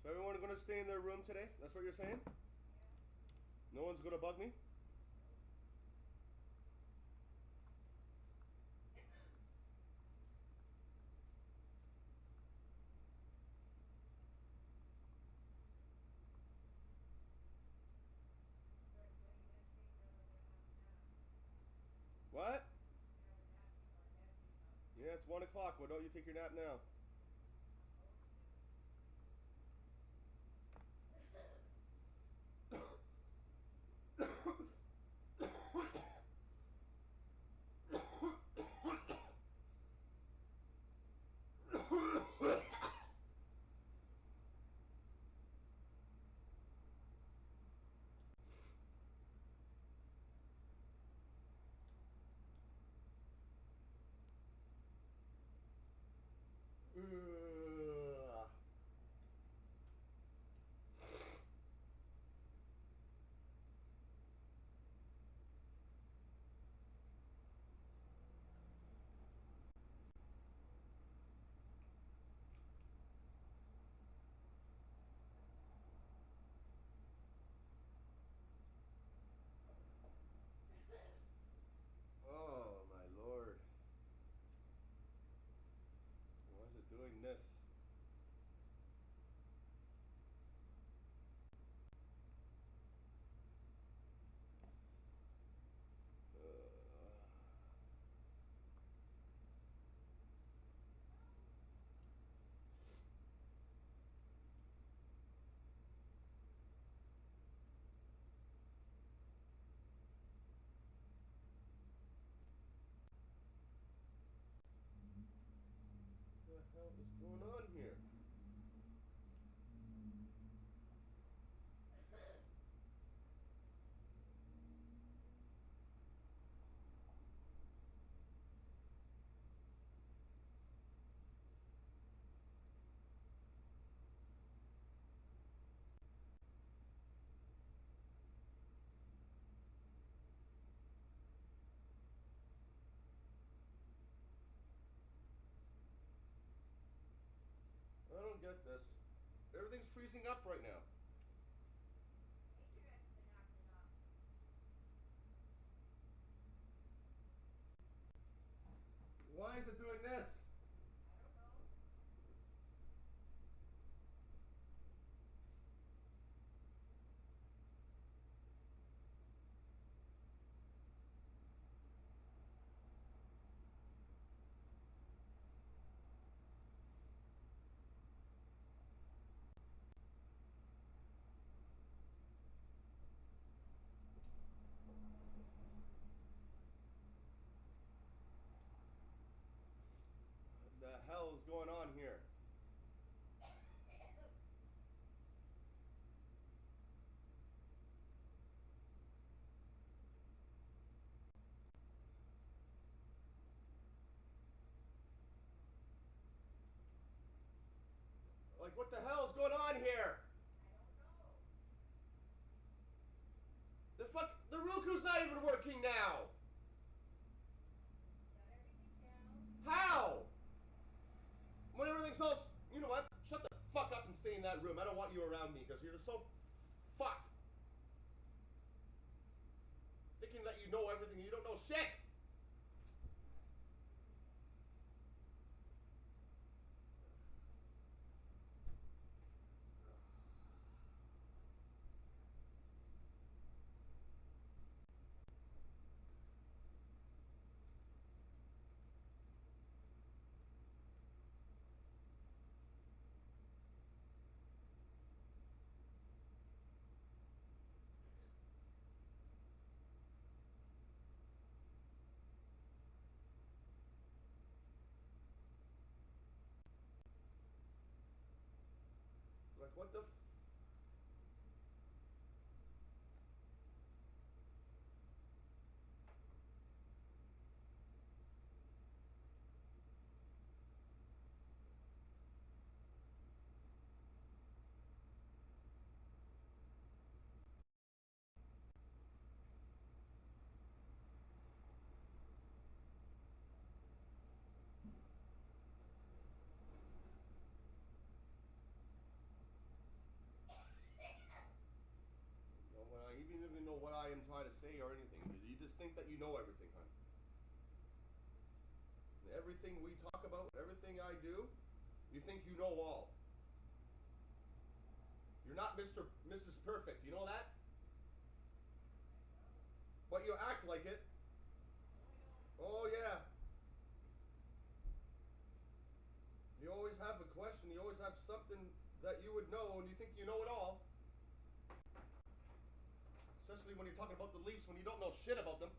So everyone going to stay in their room today? That's what you're saying? No one's going to bug me? What? Yeah, it's 1 o'clock. Why don't you take your nap now? Oh my lord. Why is it doing this? What the hell is going on here? I don't get this. Everything's freezing up right now. Why is it doing this? What the hell is going on here? Like, what the hell is going on here? The Roku's not even working now. How? When everything's else, you know what? Shut the fuck up and stay in that room. I don't want you around me because you're just so fucked. Thinking that you know everything, you don't know shit. Like, what the? everything we talk about, everything I do, you think you know all. You're not Mrs. Perfect, you know that? But you act like it. Oh yeah. You always have a question, you always have something that you would know, and you think you know it all. Especially when you're talking about the Leafs when you don't know shit about them.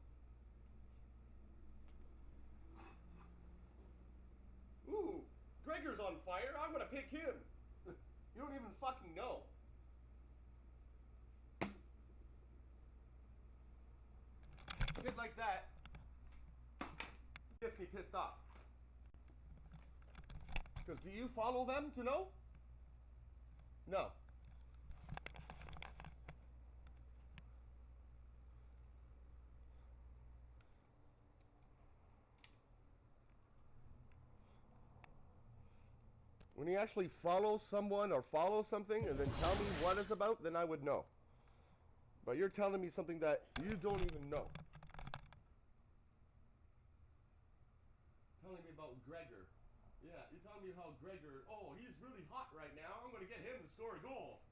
Ooh, Gregor's on fire. I'm gonna pick him. You don't even fucking know. Shit like that gets me pissed off. Because do you follow them to know? No. When you actually follow someone or follow something and then tell me what it's about, then I would know. But you're telling me something that you don't even know. Telling me about Gregor. Yeah, you're telling me how Gregor, oh, he's really hot right now. I'm going to get him to score a goal.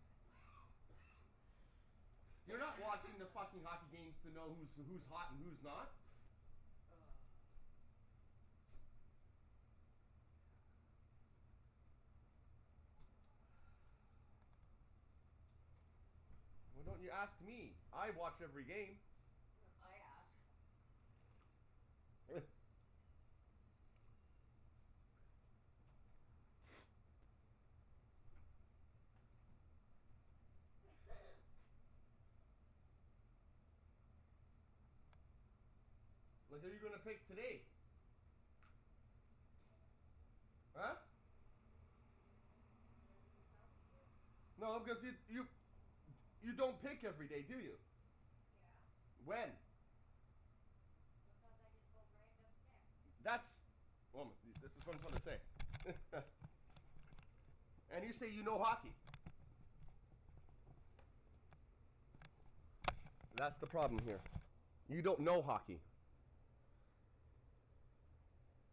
You're not watching the fucking hockey games to know who's hot and who's not. Well, don't you ask me? I watch every game. I ask. Like, who are you going to pick today? Huh? No, because you don't pick every day, do you? Yeah. When? Sometimes I just go random pick. That's, well, this is what I'm trying to say. And you say you know hockey. That's the problem here. You don't know hockey.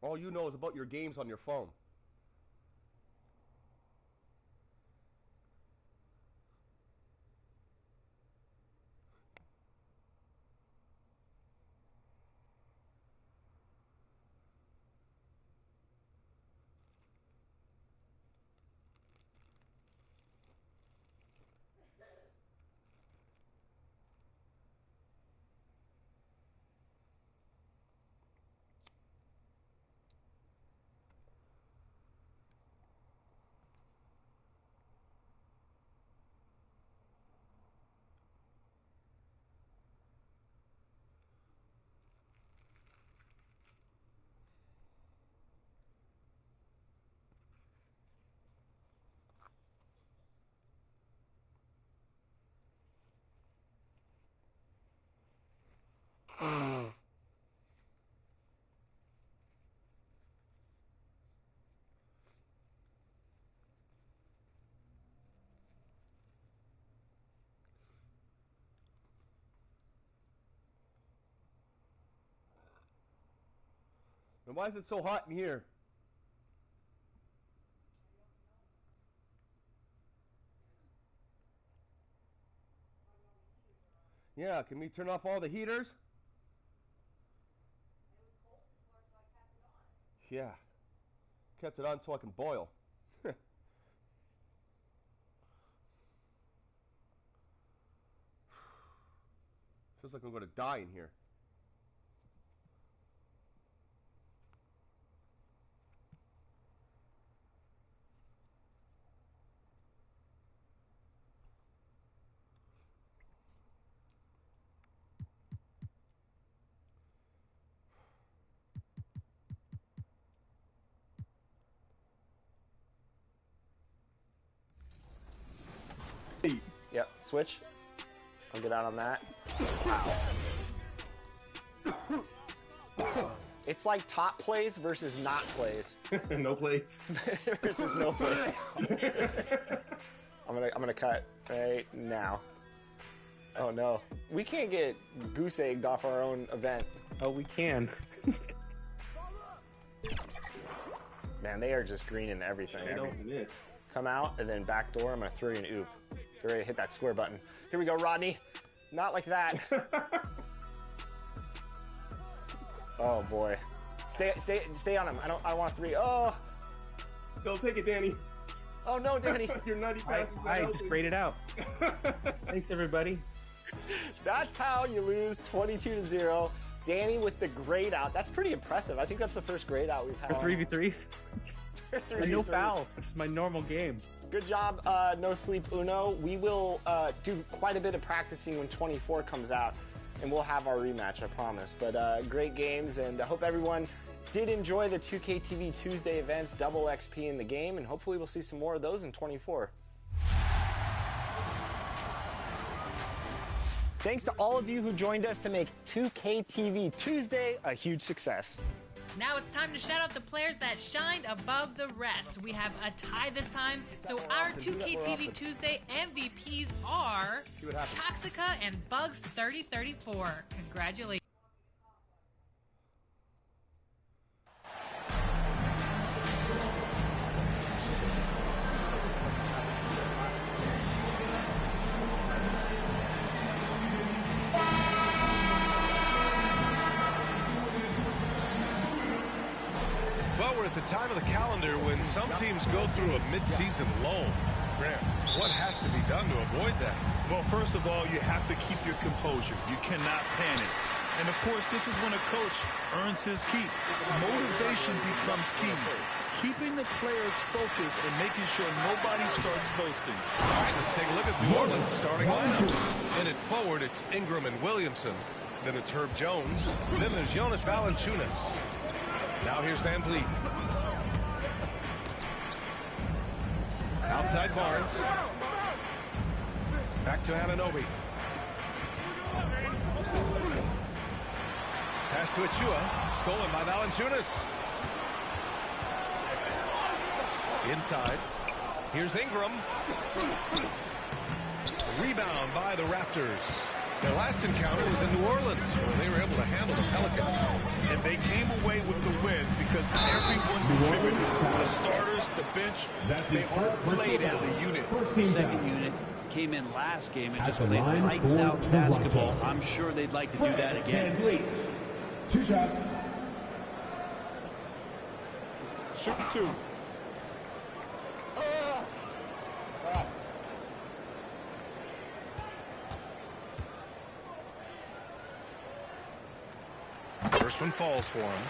All you know is about your games on your phone. And why is it so hot in here? Yeah, can we turn off all the heaters? It was cold this morning, so I kept it on. Yeah. Kept it on so I can boil. Feels like I'm going to die in here. Yep, switch. I'll get out on that. Wow. It's like top plays versus not plays. No plates. Versus no plays. I'm gonna cut right now. Oh no. We can't get goose egged off our own event. Oh, we can. Man, they are just greening everything. They don't miss. Come out, and then back door, I'm going to throw you an oop. Get ready to hit that square button. Here we go, Rodney. Not like that. Oh, boy. Stay on him. I want a 3. Oh. Don't take it, Danny. Oh, no, Danny. You're 90 passes. I just sprayed it out. Thanks, everybody. That's how you lose 22-0. Danny with the grade out. That's pretty impressive. I think that's the first grade out we've had. For 3v3s? And no fouls, which is my normal game. Good job, No Sleep Uno. We will do quite a bit of practicing when 24 comes out, and we'll have our rematch, I promise. But great games, and I hope everyone did enjoy the 2K TV Tuesday events, double XP in the game, and hopefully we'll see some more of those in 24. Thanks to all of you who joined us to make 2K TV Tuesday a huge success. Now it's time to shout out the players that shined above the rest. We have a tie this time, so our 2K TV Tuesday MVPs are Toxica and Bugs3034. Congratulations. Well, we're at the time of the calendar when some teams go through a mid-season lull. Graham, what has to be done to avoid that? Well, first of all, you have to keep your composure. You cannot panic. And, of course, this is when a coach earns his keep. Motivation becomes key. Keeping the players focused and making sure nobody starts coasting. All right, let's take a look at New Orleans' starting lineup. In it forward, it's Ingram and Williamson. Then it's Herb Jones. Then there's Jonas Valanciunas. Now here's Van Vliet. Outside Barnes. Back to Anunoby. Pass to Achua. Stolen by Valanciunas. Inside. Here's Ingram. Rebound by the Raptors. Their last encounter was in New Orleans, where they were able to handle the Pelicans. And they came away with the win because everyone contributed. The starters, the bench, they all played as a unit. The second unit came in last game and just played lights-out basketball. I'm sure they'd like to do that again. 2 shots. Shoot 2. First one falls for him.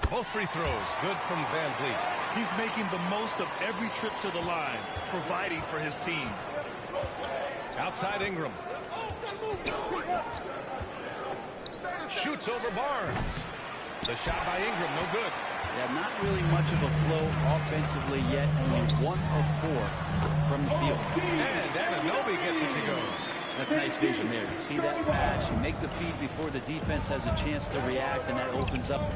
Both free throws good from Van Vliet. He's making the most of every trip to the line, providing for his team. Outside Ingram. Shoots over Barnes. The shot by Ingram, no good. Yeah, not really much of a flow offensively yet. Only 1 of 4 from the field. And Anunoby gets it to go. That's nice vision there. You see that pass, you make the feed before the defense has a chance to react, and that opens up.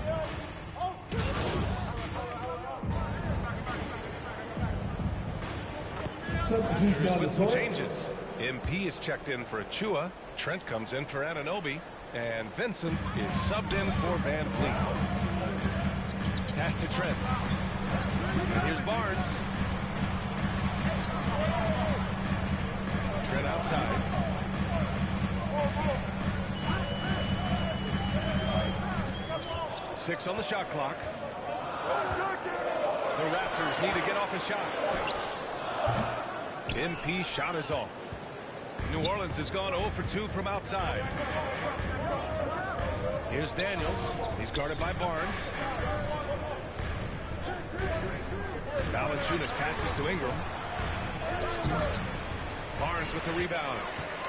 Here's with some changes. MP is checked in for Achua. Trent comes in for Anunoby. And Vincent is subbed in for Van Vliet. Pass to Trent. And here's Barnes. Trent outside. Six on the shot clock. The Raptors need to get off a shot. MP shot is off. New Orleans has gone 0 for 2 from outside. Here's Daniels. He's guarded by Barnes. Valanciunas passes to Ingram. Barnes with the rebound.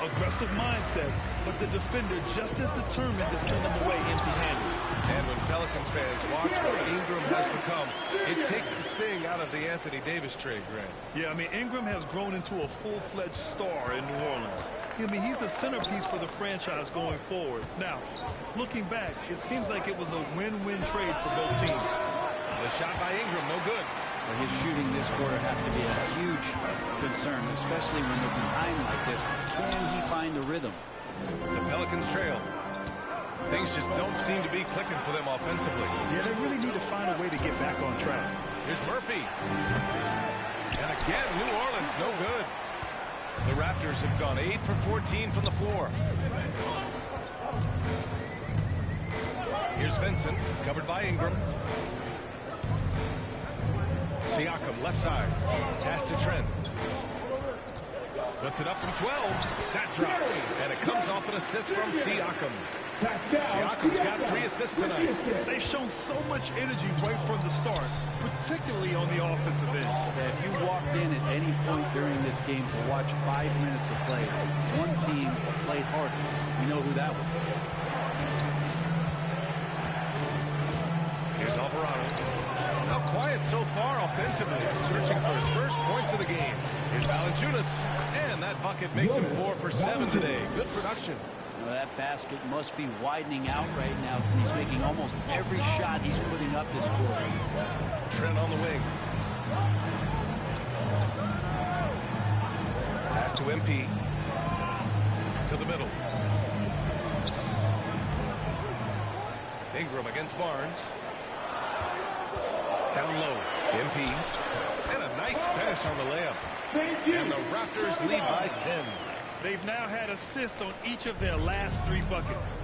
Aggressive mindset, but the defender just as determined to send him away empty-handed. And when Pelicans fans watch what Ingram has become, it takes the sting out of the Anthony Davis trade, Grant. Yeah, I mean, Ingram has grown into a full-fledged star in New Orleans. I mean, he's a centerpiece for the franchise going forward. Now, looking back, it seems like it was a win-win trade for both teams. The shot by Ingram, no good. But his shooting this quarter has to be a huge concern, especially when they're behind like this. Can he find the rhythm? The Pelicans trail. Things just don't seem to be clicking for them offensively. Yeah, they really need to find a way to get back on track. Here's Murphy. And again, New Orleans, no good. The Raptors have gone 8 for 14 from the floor. Here's Vincent, covered by Ingram. Siakam, left side. Pass to Trent. Puts it up from 12. That drops. And it comes off an assist from Siakam. Siakam's got 3 assists tonight. They've shown so much energy right from the start, particularly on the offensive end. If you walked in at any point during this game to watch 5 minutes of play, one team played harder. You know who that was. Here's Alvarado. Now quiet so far offensively, searching for his first points of the game. Here's Valanciunas, and that bucket makes him 4 for 7 today. Good production. Well, that basket must be widening out right now. He's making almost every shot he's putting up this quarter. Trent on the wing. Pass to MP. To the middle. Ingram against Barnes. Down low. MP. And a nice finish on the layup. And the Raptors lead by 10. They've now had assists on each of their last 3 buckets.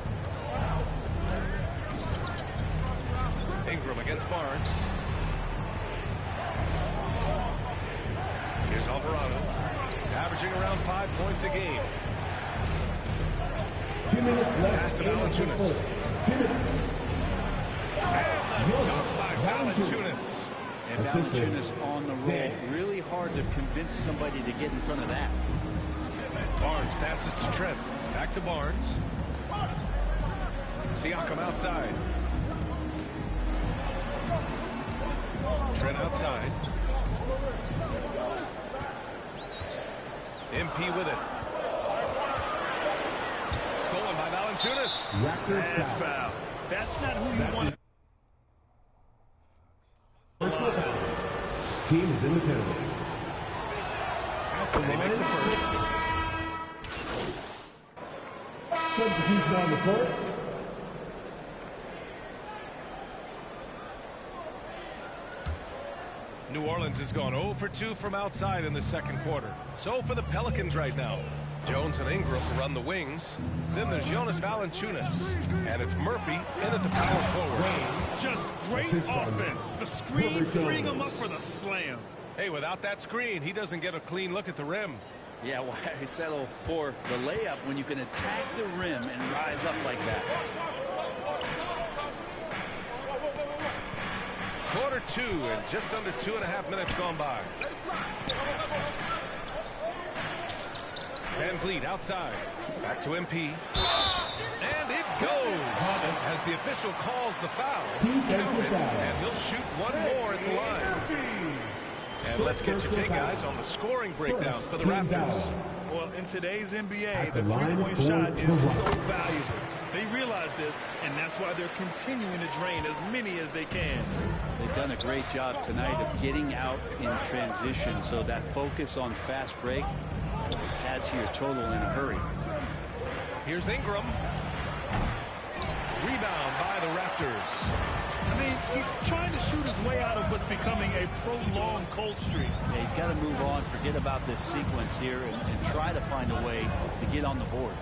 Ingram against Barnes. Here's Alvarado. Averaging around 5 points a game. 2 minutes left. Pass to Valanciunas. 2 minutes. And the dunk by Valanciunas. And Valanciunas on the roll. Really hard to convince somebody to get in front of that. Barnes passes to Trent. Back to Barnes. Siakam outside. Trent outside. MP with it. Stolen by Valanciunas. Bad foul. That's not who you want. Personal foul. Team is in the penalty. And he makes a first. Substitution on the court. New Orleans has gone 0 for 2 from outside in the second quarter. So for the Pelicans right now, Jones and Ingram run the wings. Then there's Jonas Valanciunas. And it's Murphy in at the power forward. Just great offense. The screen freeing him up for the slam. Hey, without that screen, he doesn't get a clean look at the rim. Yeah, why settle for the layup when you can attack the rim and rise up like that? Quarter 2 and just under 2.5 minutes gone by. Van Vliet outside. Back to MP. And it goes. As the official calls the foul. And he'll shoot one more at the line. And let's get your take, guys, on the scoring breakdowns for the Raptors. Well, in today's NBA, the three-point shot is so valuable. They realize this, and that's why they're continuing to drain as many as they can. They've done a great job tonight of getting out in transition, so that focus on fast break adds to your total in a hurry. Here's Ingram. Rebound by the Raptors. I mean, he's trying to shoot his way out of what's becoming a prolonged cold streak. Yeah, he's got to move on, forget about this sequence here, and try to find a way to get on the board.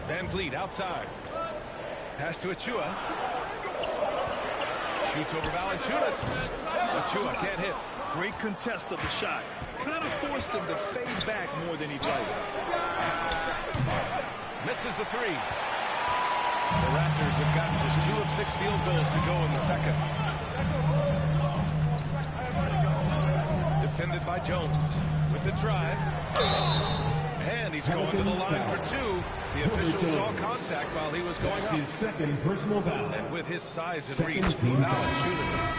Van Vliet outside. Pass to Achua. Shoots over Valanciunas. Achua can't hit. Great contest of the shot. Kind of forced him to fade back more than he'd like. Misses the three. The Raptors have gotten just 2 of 6 field goals to go in the second. Defended by Jones with the drive. And he's going to the line for 2. The official saw contact while he was going up. His second personal foul. And with his size and reach, Valanciunas.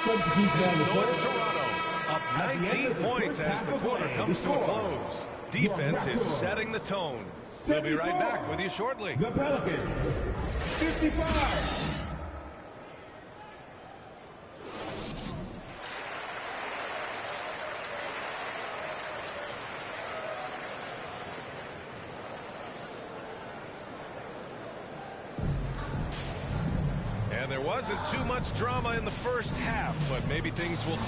Substitution on the So court. it's Toronto. Up 19 points as the quarter comes to a close. Defense is setting the tone. We'll be right back with you shortly. The Pelicans, 55. And there wasn't too much drama in the first half, but maybe things will...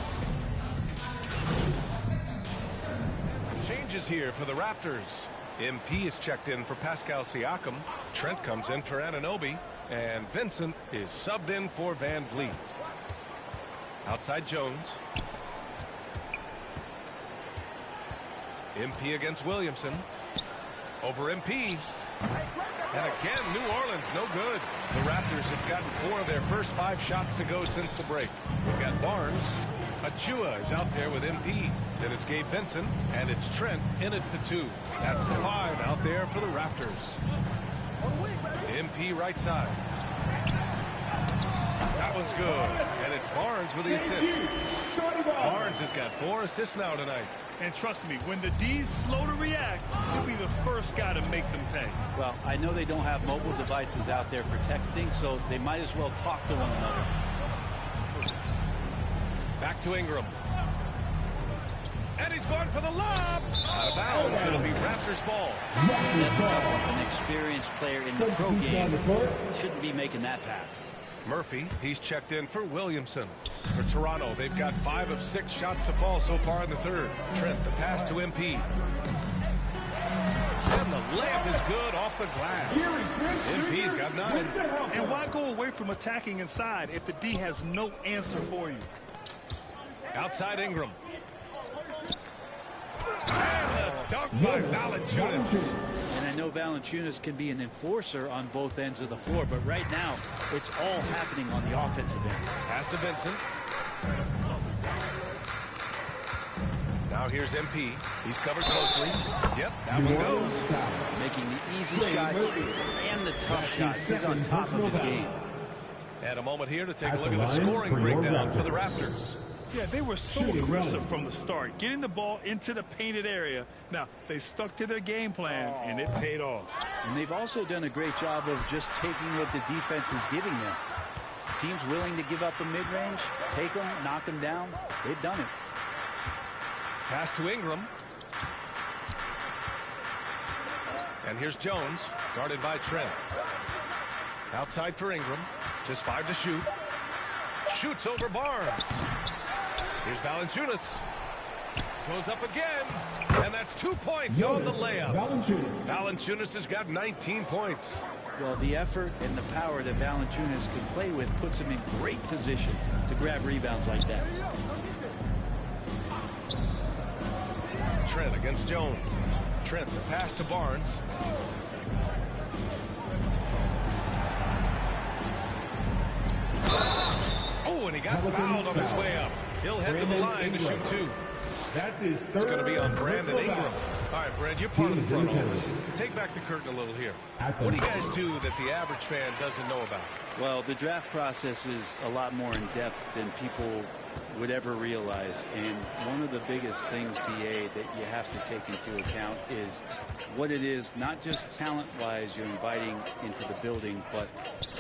Some changes here for the Raptors. MP is checked in for Pascal Siakam. Trent comes in for Anunoby. And Vincent is subbed in for Van Vliet. Outside Jones. MP against Williamson. Over MP. And again, New Orleans, no good. The Raptors have gotten 4 of their first 5 shots to go since the break. We've got Barnes. Achua is out there with MP. Then it's Gabe Vincent, and it's Trent in at the 2. That's the 5 out there for the Raptors. MP right side. That one's good. And it's Barnes with the assist. Barnes has got 4 assists now tonight. And trust me, when the D's slow to react, he'll be the first guy to make them pay. Well, I know they don't have mobile devices out there for texting, so they might as well talk to one another. Back to Ingram. And he's going for the lob. Out of bounds. It'll be Raptors ball. That's tough. An experienced player in the pro game shouldn't be making that pass. Murphy, he's checked in for Williamson. For Toronto, they've got 5 of 6 shots to fall so far in the third. Trent, the pass to MP. And the layup is good off the glass. MP's got 9. And why go away from attacking inside if the D has no answer for you? Outside Ingram. And the dunk by Valanciunas. And I know Valanciunas can be an enforcer on both ends of the floor, but right now, it's all happening on the offensive end. Pass to Vincent. Now here's MP. He's covered closely. Yep, that one goes. Making the easy shots and the tough shots. He's on top of his game. And a moment here to take a look at the scoring breakdown for the Raptors. Yeah, they were so aggressive from the start, getting the ball into the painted area. Now, they stuck to their game plan, and it paid off. And they've also done a great job of just taking what the defense is giving them. Teams willing to give up a mid-range, take them, knock them down. They've done it. Pass to Ingram. And here's Jones, guarded by Trent. Outside for Ingram. Just 5 to shoot. Shoots over Barnes. Here's Valanciunas. Goes up again. And that's 2 points on the layup. Valanciunas has got 19 points. Well, the effort and the power that Valanciunas can play with puts him in great position to grab rebounds like that. Trent against Jones. Trent, the pass to Barnes. Oh, and he got fouled on his way up. He'll head to the line to shoot 2. It's going to be on Brandon Ingram. All right, Brad, you're part of the front office. Take back the curtain a little here. What do you guys do that the average fan doesn't know about? Well, the draft process is a lot more in depth than people would ever realize. And one of the biggest things, BA, that you have to take into account is what it is, not just talent-wise you're inviting into the building, but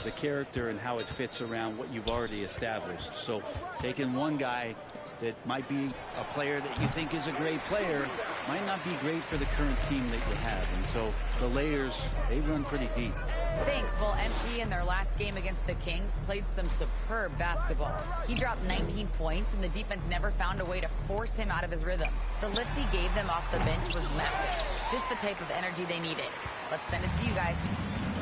the character and how it fits around what you've already established. So taking one guy that might be a player that you think is a great player might not be great for the current team that you have. And so the layers, they run pretty deep. Thanks. Well, MP in their last game against the Kings played some superb basketball. He dropped 19 points, and the defense never found a way to force him out of his rhythm. The lift he gave them off the bench was massive. Just the type of energy they needed. Let's send it to you guys.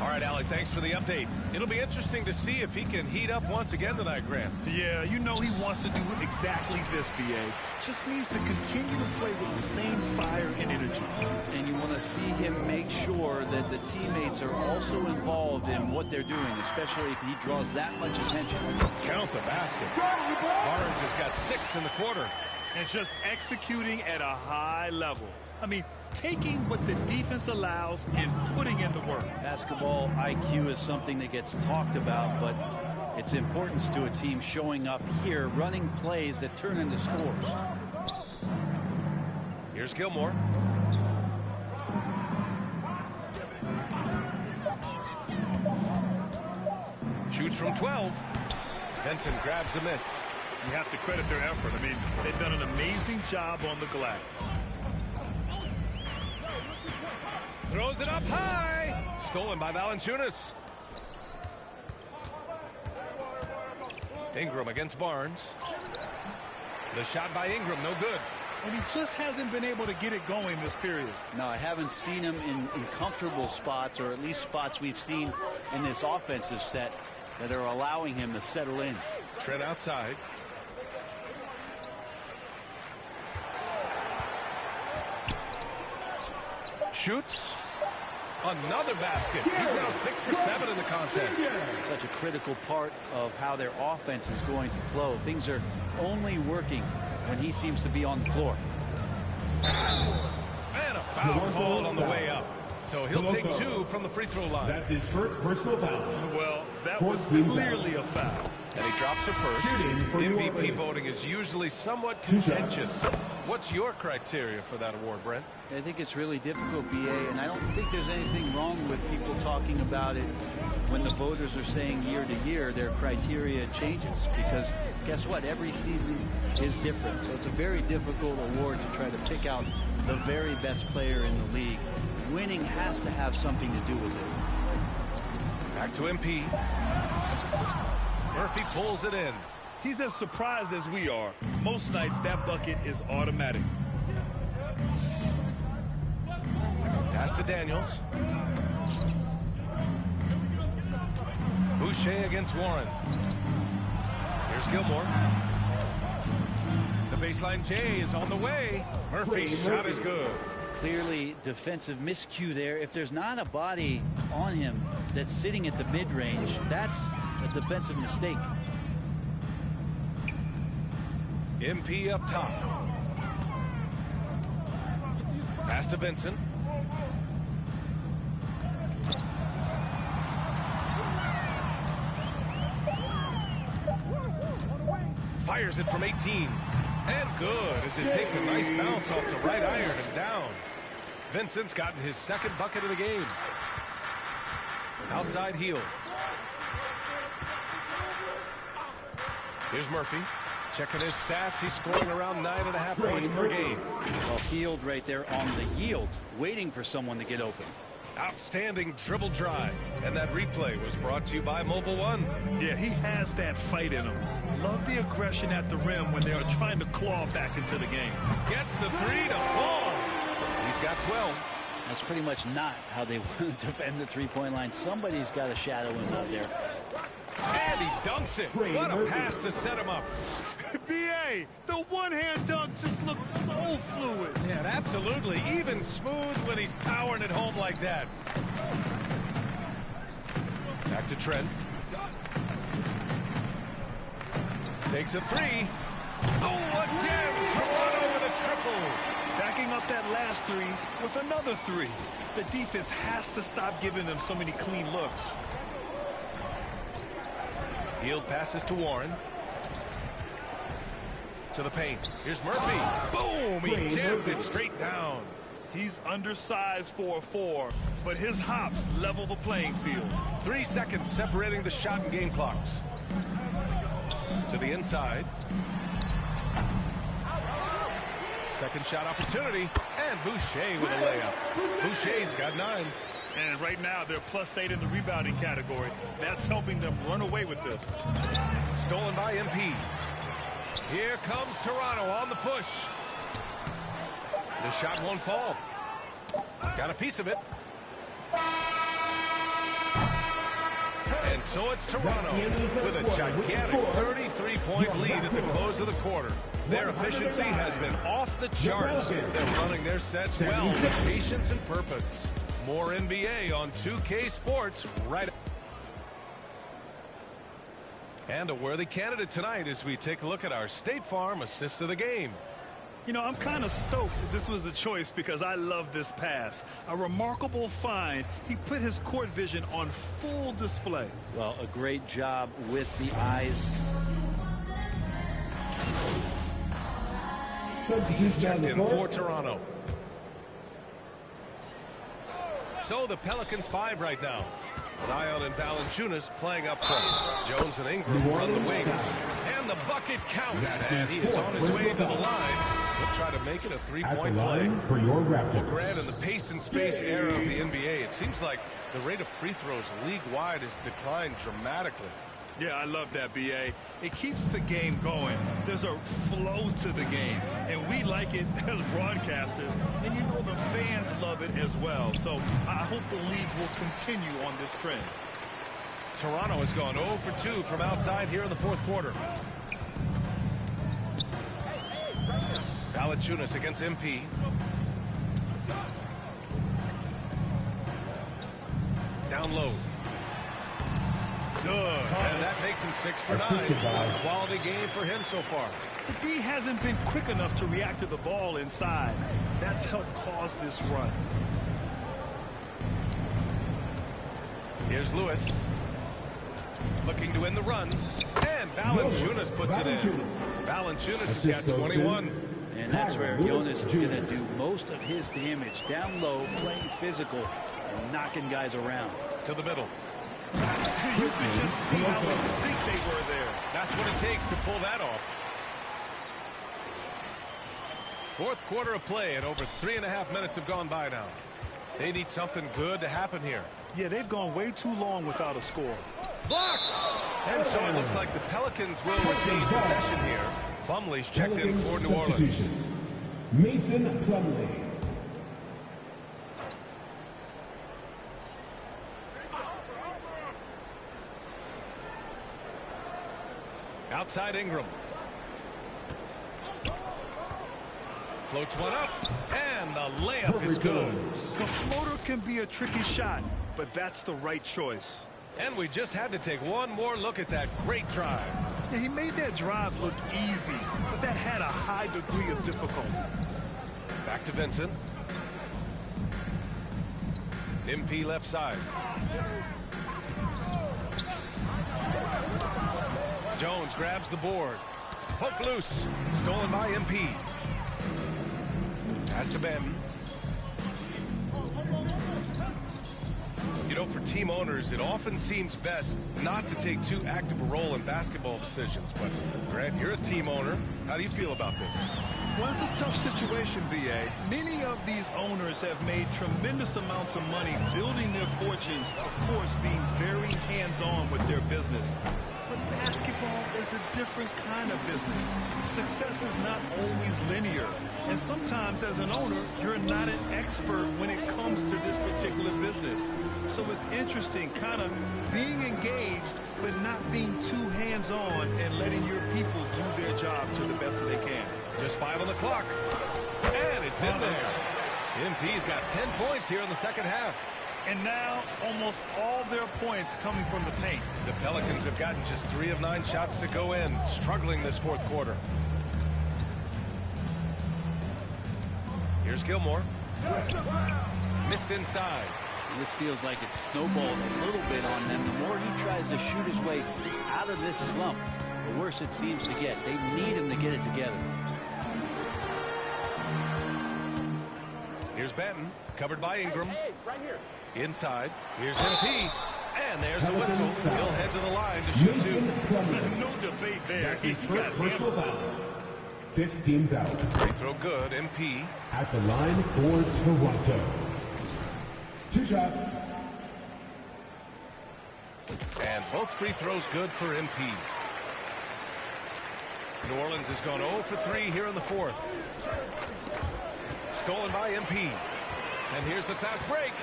All right, Alec, thanks for the update. It'll be interesting to see if he can heat up once again tonight, Graham. Yeah, you know he wants to do exactly this, BA. Just needs to continue to play with the same fire and energy. And you want to see him make sure that the teammates are also involved in what they're doing, especially if he draws that much attention. Count the basket. Barnes has got 6 in the quarter. And just executing at a high level. I mean, taking what the defense allows and putting in the work. Basketball IQ is something that gets talked about, but its importance to a team showing up here, running plays that turn into scores. Here's Gilmore. Shoots from 12. Benson grabs the miss. You have to credit their effort. I mean, they've done an amazing job on the glass. Throws it up high. Stolen by Valanciunas. Ingram against Barnes. The shot by Ingram, no good. And he just hasn't been able to get it going this period. No, I haven't seen him in comfortable spots, or at least spots we've seen in this offensive set that are allowing him to settle in. Trent outside. Shoots. Another basket. He's now 6 for 7 in the contest. Such a critical part of how their offense is going to flow. Things are only working when he seems to be on the floor. And a foul called on the way up. So he'll take 2 from the free throw line. That's his first personal foul. Well, that was clearly a foul. And he drops it first. MVP voting is usually somewhat contentious. What's your criteria for that award, Brent? I think it's really difficult, BA, and I don't think there's anything wrong with people talking about it when the voters are saying year to year their criteria changes, because guess what? Every season is different. So it's a very difficult award to try to pick out the very best player in the league. Winning has to have something to do with it. Back to MP. Murphy pulls it in. He's as surprised as we are. Most nights that bucket is automatic. Pass to Daniels. Boucher against Warren. Here's Gilmore. The baseline J is on the way. Murphy's shot is good. Clearly defensive miscue there. If there's not a body on him that's sitting at the mid-range, that's a defensive mistake. MP up top. Pass to Vincent. Fires it from 18. And good, as it takes a nice bounce off the right iron and down. Vincent's gotten his second bucket of the game. Outside heel. Here's Murphy. Checking his stats, he's scoring around 9.5 points per game. Well, Hield right there on the yield, waiting for someone to get open. Outstanding dribble drive. And that replay was brought to you by Mobile One. Yeah, he has that fight in him. Love the aggression at the rim when they are trying to claw back into the game. Gets the 3 to fall. He's got 12. That's pretty much not how they want to defend the three-point line. Somebody's got to shadow him out there. And he dunks it. What a pass to set him up. B.A., the one-hand dunk just looks so fluid. Yeah, absolutely. Even smooth when he's powering it home like that. Back to Trent. Takes a 3. Oh, again! Toronto with a triple. Backing up that last 3 with another 3. The defense has to stop giving them so many clean looks. Hield passes to Warren. To the paint. Here's Murphy. Boom! He jams it straight down. He's undersized for a 4, but his hops level the playing field. 3 seconds separating the shot and game clocks. To the inside. Second shot opportunity. And Boucher with a layup. Boucher's got 9. And right now they're +8 in the rebounding category. That's helping them run away with this. Stolen by MP. Here comes Toronto on the push. The shot won't fall. Got a piece of it. And so it's Toronto with a gigantic 33-point lead at the close of the quarter. Their efficiency has been off the charts. They're running their sets well with patience and purpose. More NBA on 2K Sports right. And a worthy candidate tonight as we take a look at our State Farm assist of the game. You know, I'm kind of stoked that this was a choice because I love this pass. A remarkable find. He put his court vision on full display. Well, a great job with the eyes. He's checked in for Toronto. So the Pelicans 5 right now. Zion and Valanciunas playing up front. Jones and Ingram run the wings. And the bucket counts. And he is on his way to the line. He'll try to make it a three-point play. For your Raptors. Well, Grant, in the pace and space era of the NBA, it seems like the rate of free throws league-wide has declined dramatically. Yeah, I love that, B.A. It keeps the game going. There's a flow to the game, and we like it as broadcasters, and you know the fans love it as well. So I hope the league will continue on this trend. Toronto has gone 0 for 2 from outside here in the fourth quarter. Valanciunas against MP. Down low. Good. And that makes him 6 for 9. A quality game for him so far. The D hasn't been quick enough to react to the ball inside. That's helped cause this run. Here's Lewis. Looking to win the run. And Valanciunas puts it in. Valanciunas has got 21. And that's where Jonas is going to do most of his damage. Down low, playing physical, and knocking guys around. To the middle. You could just see how in sync they were there. That's what it takes to pull that off. Fourth quarter of play, and over 3.5 minutes have gone by now. They need something good to happen here. Yeah, they've gone way too long without a score. Blocked! And so it looks like the Pelicans will retain possession here. Plumlee's checked in for New Orleans. Mason Plumlee. Outside Ingram. Floats one up, and the layup is good. The floater can be a tricky shot, but that's the right choice. And we just had to take one more look at that great drive. Yeah, he made that drive look easy, but that had a high degree of difficulty. Back to Vincent. MP left side. Jones grabs the board. Poke loose. Stolen by MP. Pass to Ben. You know, for team owners, it often seems best not to take too active a role in basketball decisions. But, Grant, you're a team owner. How do you feel about this? Well, it's a tough situation, B.A. Many of these owners have made tremendous amounts of money building their fortunes, of course, being very hands-on with their business. But basketball is a different kind of business. Success is not always linear. And sometimes, as an owner, you're not an expert when it comes to this particular business. So it's interesting kind of being engaged, but not being too hands-on and letting your people do their job to the best that they can. Just 5 on the clock. And it's in there. MP's got 10 points here in the second half. And now almost all their points coming from the paint. The Pelicans have gotten just 3 of 9 shots to go in, struggling this fourth quarter. Here's Gilmore. Missed inside. This feels like it's snowballed a little bit on them. The more he tries to shoot his way out of this slump, the worse it seems to get. They need him to get it together. Here's Benton, covered by Ingram. Hey, right here. Inside, here's MP, and there's a whistle. He'll head to the line to shoot 2. No debate there. His first personal foul. 15 foul. Free throw good, MP. At the line for Toronto. 2 shots. And both free throws good for MP. New Orleans has gone 0 for 3 here in the fourth. Stolen by MP. And here's the fast break.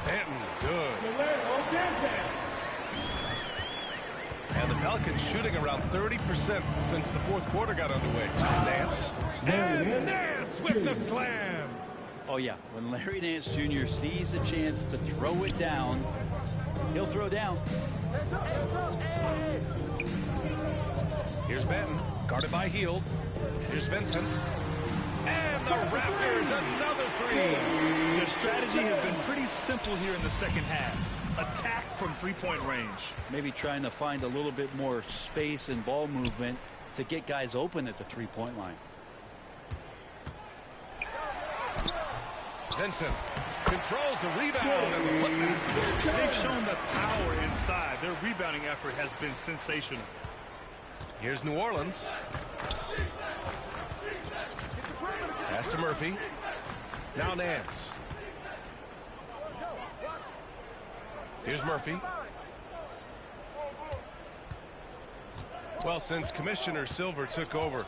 Benton, good. And the Pelicans shooting around 30% since the fourth quarter got underway. Nance. And Nance with the slam. Oh, yeah. When Larry Nance Jr. sees a chance to throw it down, he'll throw down. Here's Benton, guarded by Hield. Here's Vincent. And the Raptors, another 3. Their strategy has been pretty simple here in the second half. Attack from three-point range. Maybe trying to find a little bit more space and ball movement to get guys open at the three-point line. Vincent controls the rebound and the putback. They've shown the power inside. Their rebounding effort has been sensational. Here's New Orleans. Pass to Murphy. Now Nance. Here's Murphy. Well, since Commissioner Silver took over,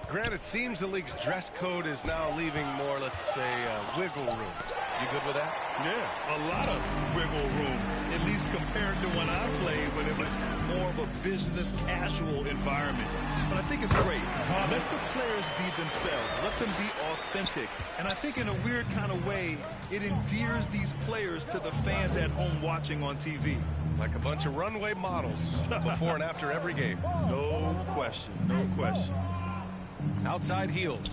Grant, it seems the league's dress code is now leaving more, let's say, wiggle room. You good with that? Yeah, a lot of wiggle room, at least compared to when I played, when it was more of a business casual environment. But I think it's great. Let the players be themselves. Let them be authentic. And I think in a weird kind of way, it endears these players to the fans at home watching on TV. Like a bunch of runway models before and after every game. No question, no question. Outside Hield.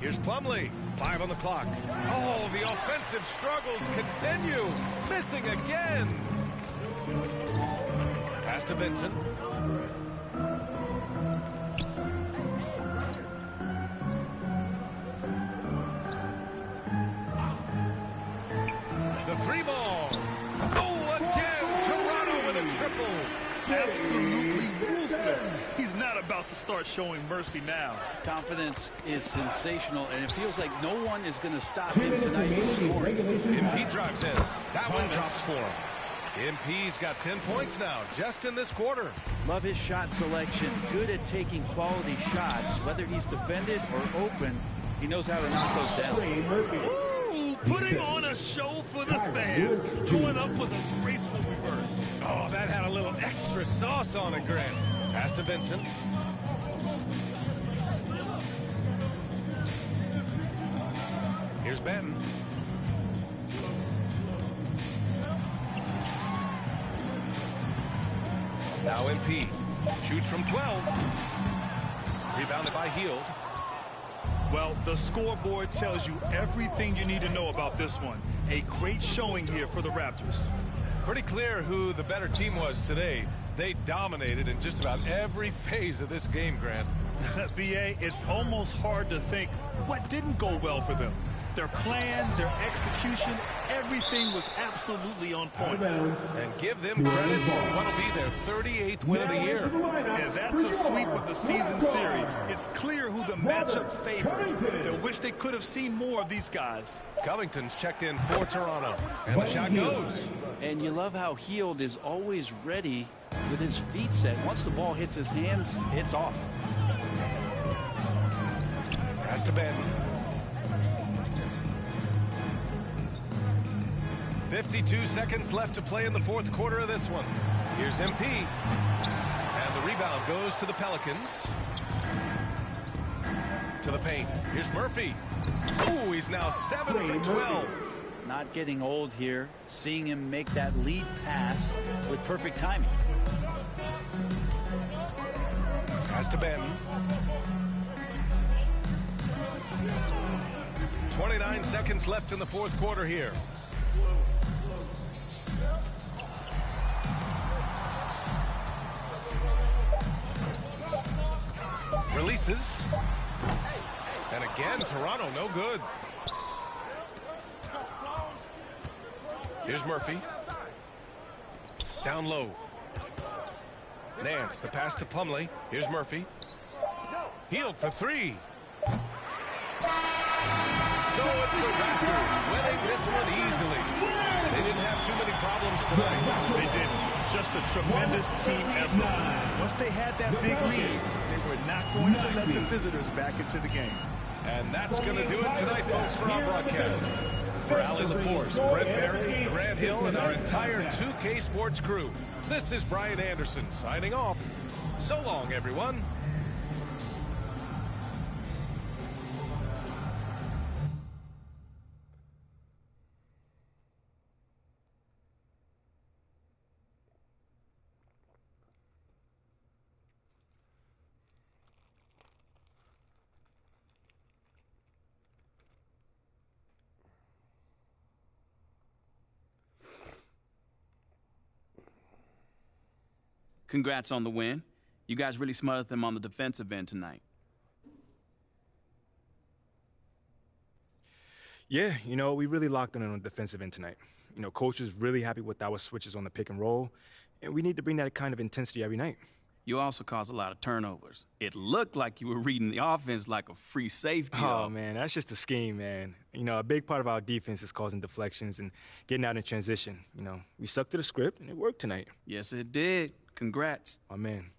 Here's Plumlee. 5 on the clock. Oh, the offensive struggles continue. Missing again. Pass to Vincent. The three ball. Oh, again. Toronto with a triple. Absolutely ruthless. He's not about to start showing mercy now. Confidence is sensational, and it feels like no one is going to stop him tonight from scoring. MP drives in. That one drops for him. MP's got 10 points now, just in this quarter. Love his shot selection. Good at taking quality shots. Whether he's defended or open, he knows how to knock those down. Ooh, putting on a show for the fans. Going up with a graceful reverse. Oh, that had a little extra sauce on it, Grant. Pass to Vincent. Here's Benton. Now MP. Shoots from 12. Rebounded by Hield. Well, the scoreboard tells you everything you need to know about this one. A great showing here for the Raptors. Pretty clear who the better team was today. They dominated in just about every phase of this game, Grant. B.A., it's almost hard to think what didn't go well for them. Their plan, their execution, everything was absolutely on point. And give them credit for what'll be their 38th win of the year. And that's a sweep of the season series. It's clear who the matchup favored. They'll wish they could have seen more of these guys. Covington's checked in for Toronto. And the shot goes. And you love how Hield is always ready with his feet set. Once the ball hits his hands, it's off. Pass to Ben. 52 seconds left to play in the fourth quarter of this one. Here's MP. And the rebound goes to the Pelicans. To the paint. Here's Murphy. Oh, he's now 7 from 12. Not getting old here. Seeing him make that lead pass with perfect timing. Pass to Ben. 29 seconds left in the fourth quarter here. Releases. And again, Toronto, no good. Here's Murphy. Down low. Nance, the pass to Plumlee. Here's Murphy. Hield for three. So it's the Raptors winning this one easily. They didn't have too many problems tonight. They didn't. Just a tremendous team effort. Once they had that big lead, they were not going to let the visitors back into the game. And that's going to do it tonight, folks, for our broadcast. For Allie LaForce, Brent Barry, Grant Hill, and our entire 2K Sports crew, this is Brian Anderson signing off. So long, everyone. Congrats on the win. You guys really smothered them on the defensive end tonight. Yeah, we really locked in on the defensive end tonight. Coach is really happy with our switches on the pick and roll, and we need to bring that kind of intensity every night. You also caused a lot of turnovers. It looked like you were reading the offense like a free safety. Oh, man, that's just a scheme, man. A big part of our defense is causing deflections and getting out in transition. We stuck to the script, and it worked tonight. Yes, it did. Congrats. Oh, man.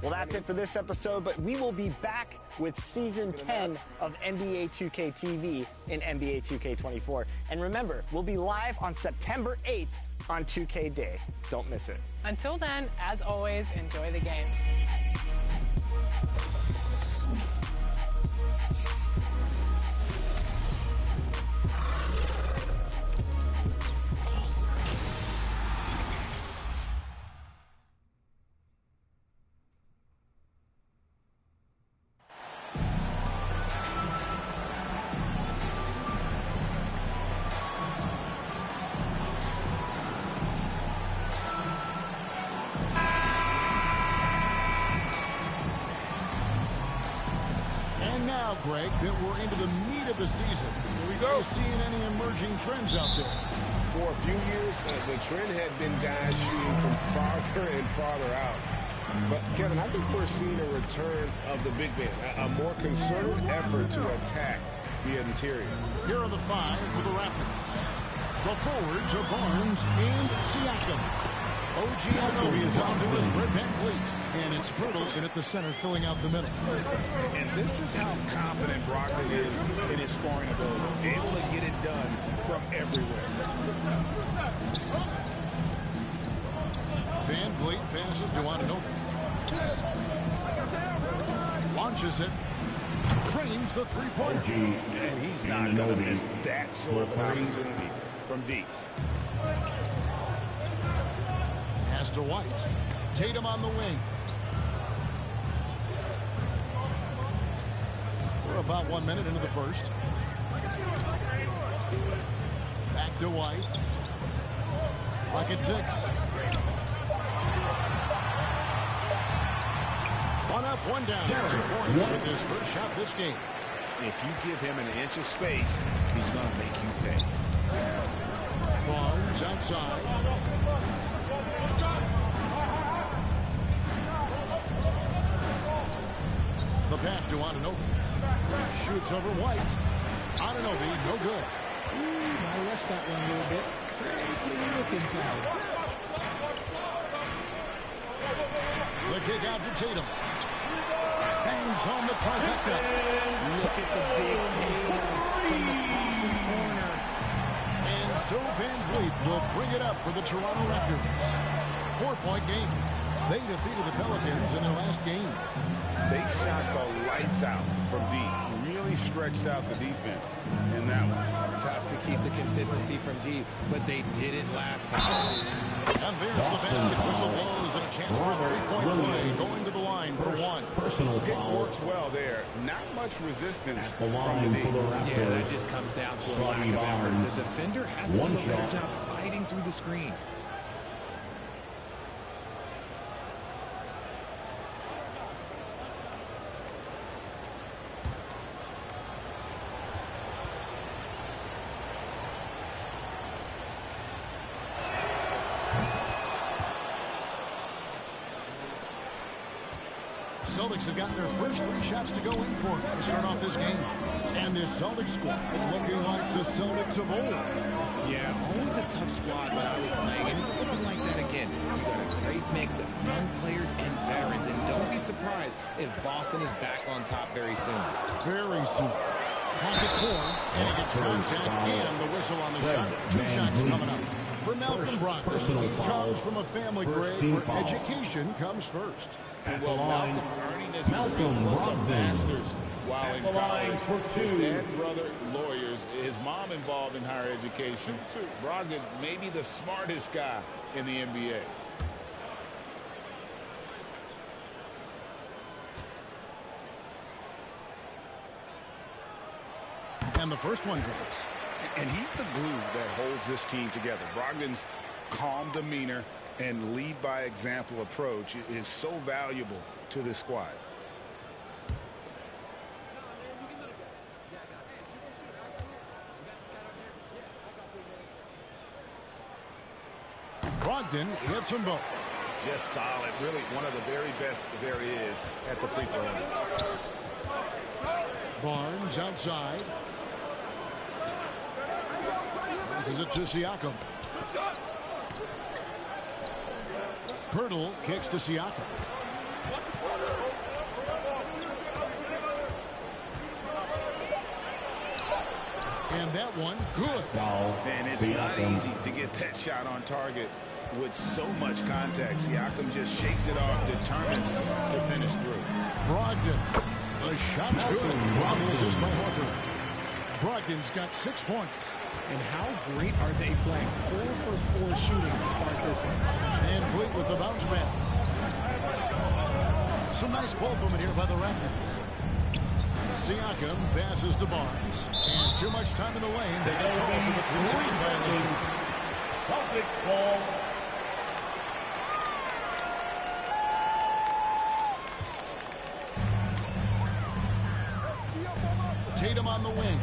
Well, that's it for this episode, but we will be back with Season 10 of NBA 2K TV in NBA 2K24. And remember, we'll be live on September 8th on 2K Day. Don't miss it. Until then, as always, enjoy the game. Greg, that we're into the meat of the season. Here we go. Are you seeing any emerging trends out there? For a few years, the trend had been guys shooting from farther and farther out. But, Kevin, I think we're seeing a return of the big man, a more concerted effort to attack the interior. Here are the five for the Raptors. The forwards are Barnes and Siakam. OG Anunoby is out there with Fred VanVleet. And it's Brutal in at the center, filling out the middle. And this is how confident Brogdon is in his scoring ability. Able to get it done from everywhere. VanVleet passes to Anunoby. Launches it. Drains the three-pointer. And he's not going to miss that sort of opportunity from deep. Pass to White. Tatum on the wing. We're about 1 minute into the first. Back to White. Clock at 6. One up, one down. 2 points with his first shot this game. If you give him an inch of space, he's going to make you pay. Barnes outside. The pass to Anunoby. Shoots over White. Anunoby, no good. I rushed that one a little bit. Pretty clean look inside. The kick out to Tatum. Bangs home the trifecta. Look at the big takedown from the Coaster corner. And so Van Vliet will bring it up for the Toronto Raptors. 4-point game. They defeated the Pelicans in their last game. They shot the lights out from deep. Really stretched out the defense in that one. Tough to keep the consistency from deep, but they did it last time. And there's the basket. Whistle blows and a chance for a three-point play. Going to the line for one. Pick works well there. Not much resistance from the deep. Yeah, that just comes down to a lack of effort. The defender has to do a better job fighting through the screen. Celtics have gotten their first 3 shots to go in for to start off this game. And this Celtics squad looking like the Celtics of old. Yeah, always a tough squad when I was playing, and it's looking like that again. You got a great mix of young players and veterans, and don't be surprised if Boston is back on top very soon. Very soon. Pocket 4, and it gets contact and the whistle on the shot. 2 shots coming up. For Malcolm Brogdon, he comes from a family grade where education comes first. And well, Malcolm earning his degree plus a master's while in college. His dad and brother, lawyers. His mom involved in higher education. Brogdon may be the smartest guy in the NBA. And the first one drops. And he's the glue that holds this team together. Brogdon's calm demeanor and lead by example approach is so valuable to this squad. Brogdon hits them both. Just solid. Really one of the very best there is at the free throw line. Barnes outside. Passes it to Siakam. Pirtle kicks to Siakam. And that one, good. And it's not easy to get that shot on target with so much contact. Siakam just shakes it off, determined to finish through. Brogdon. The shot's good. Brogdon assist by Horford. Brogdon's got 6 points. And how great are they playing? 4 for 4 shooting to start this one. And Fleet with the bounce pass. Some nice ball movement here by the Raptors. Siakam passes to Barnes. And too much time in the lane. They get called for the 3-second violation. Celtic ball. Tatum on the wing.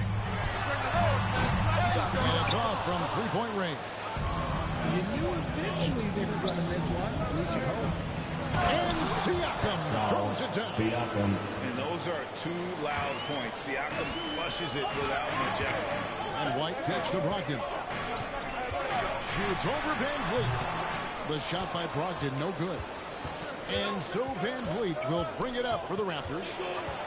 And it's off from 3-point range. You knew eventually they were going to miss one. At least you hope. And Siakam throws it down. And those are 2 loud points. Siakam flushes it without much effort. And White kicks to Brogdon. Shoots over Van Vliet. The shot by Brogdon, no good. And so Van Vliet will bring it up for the Raptors.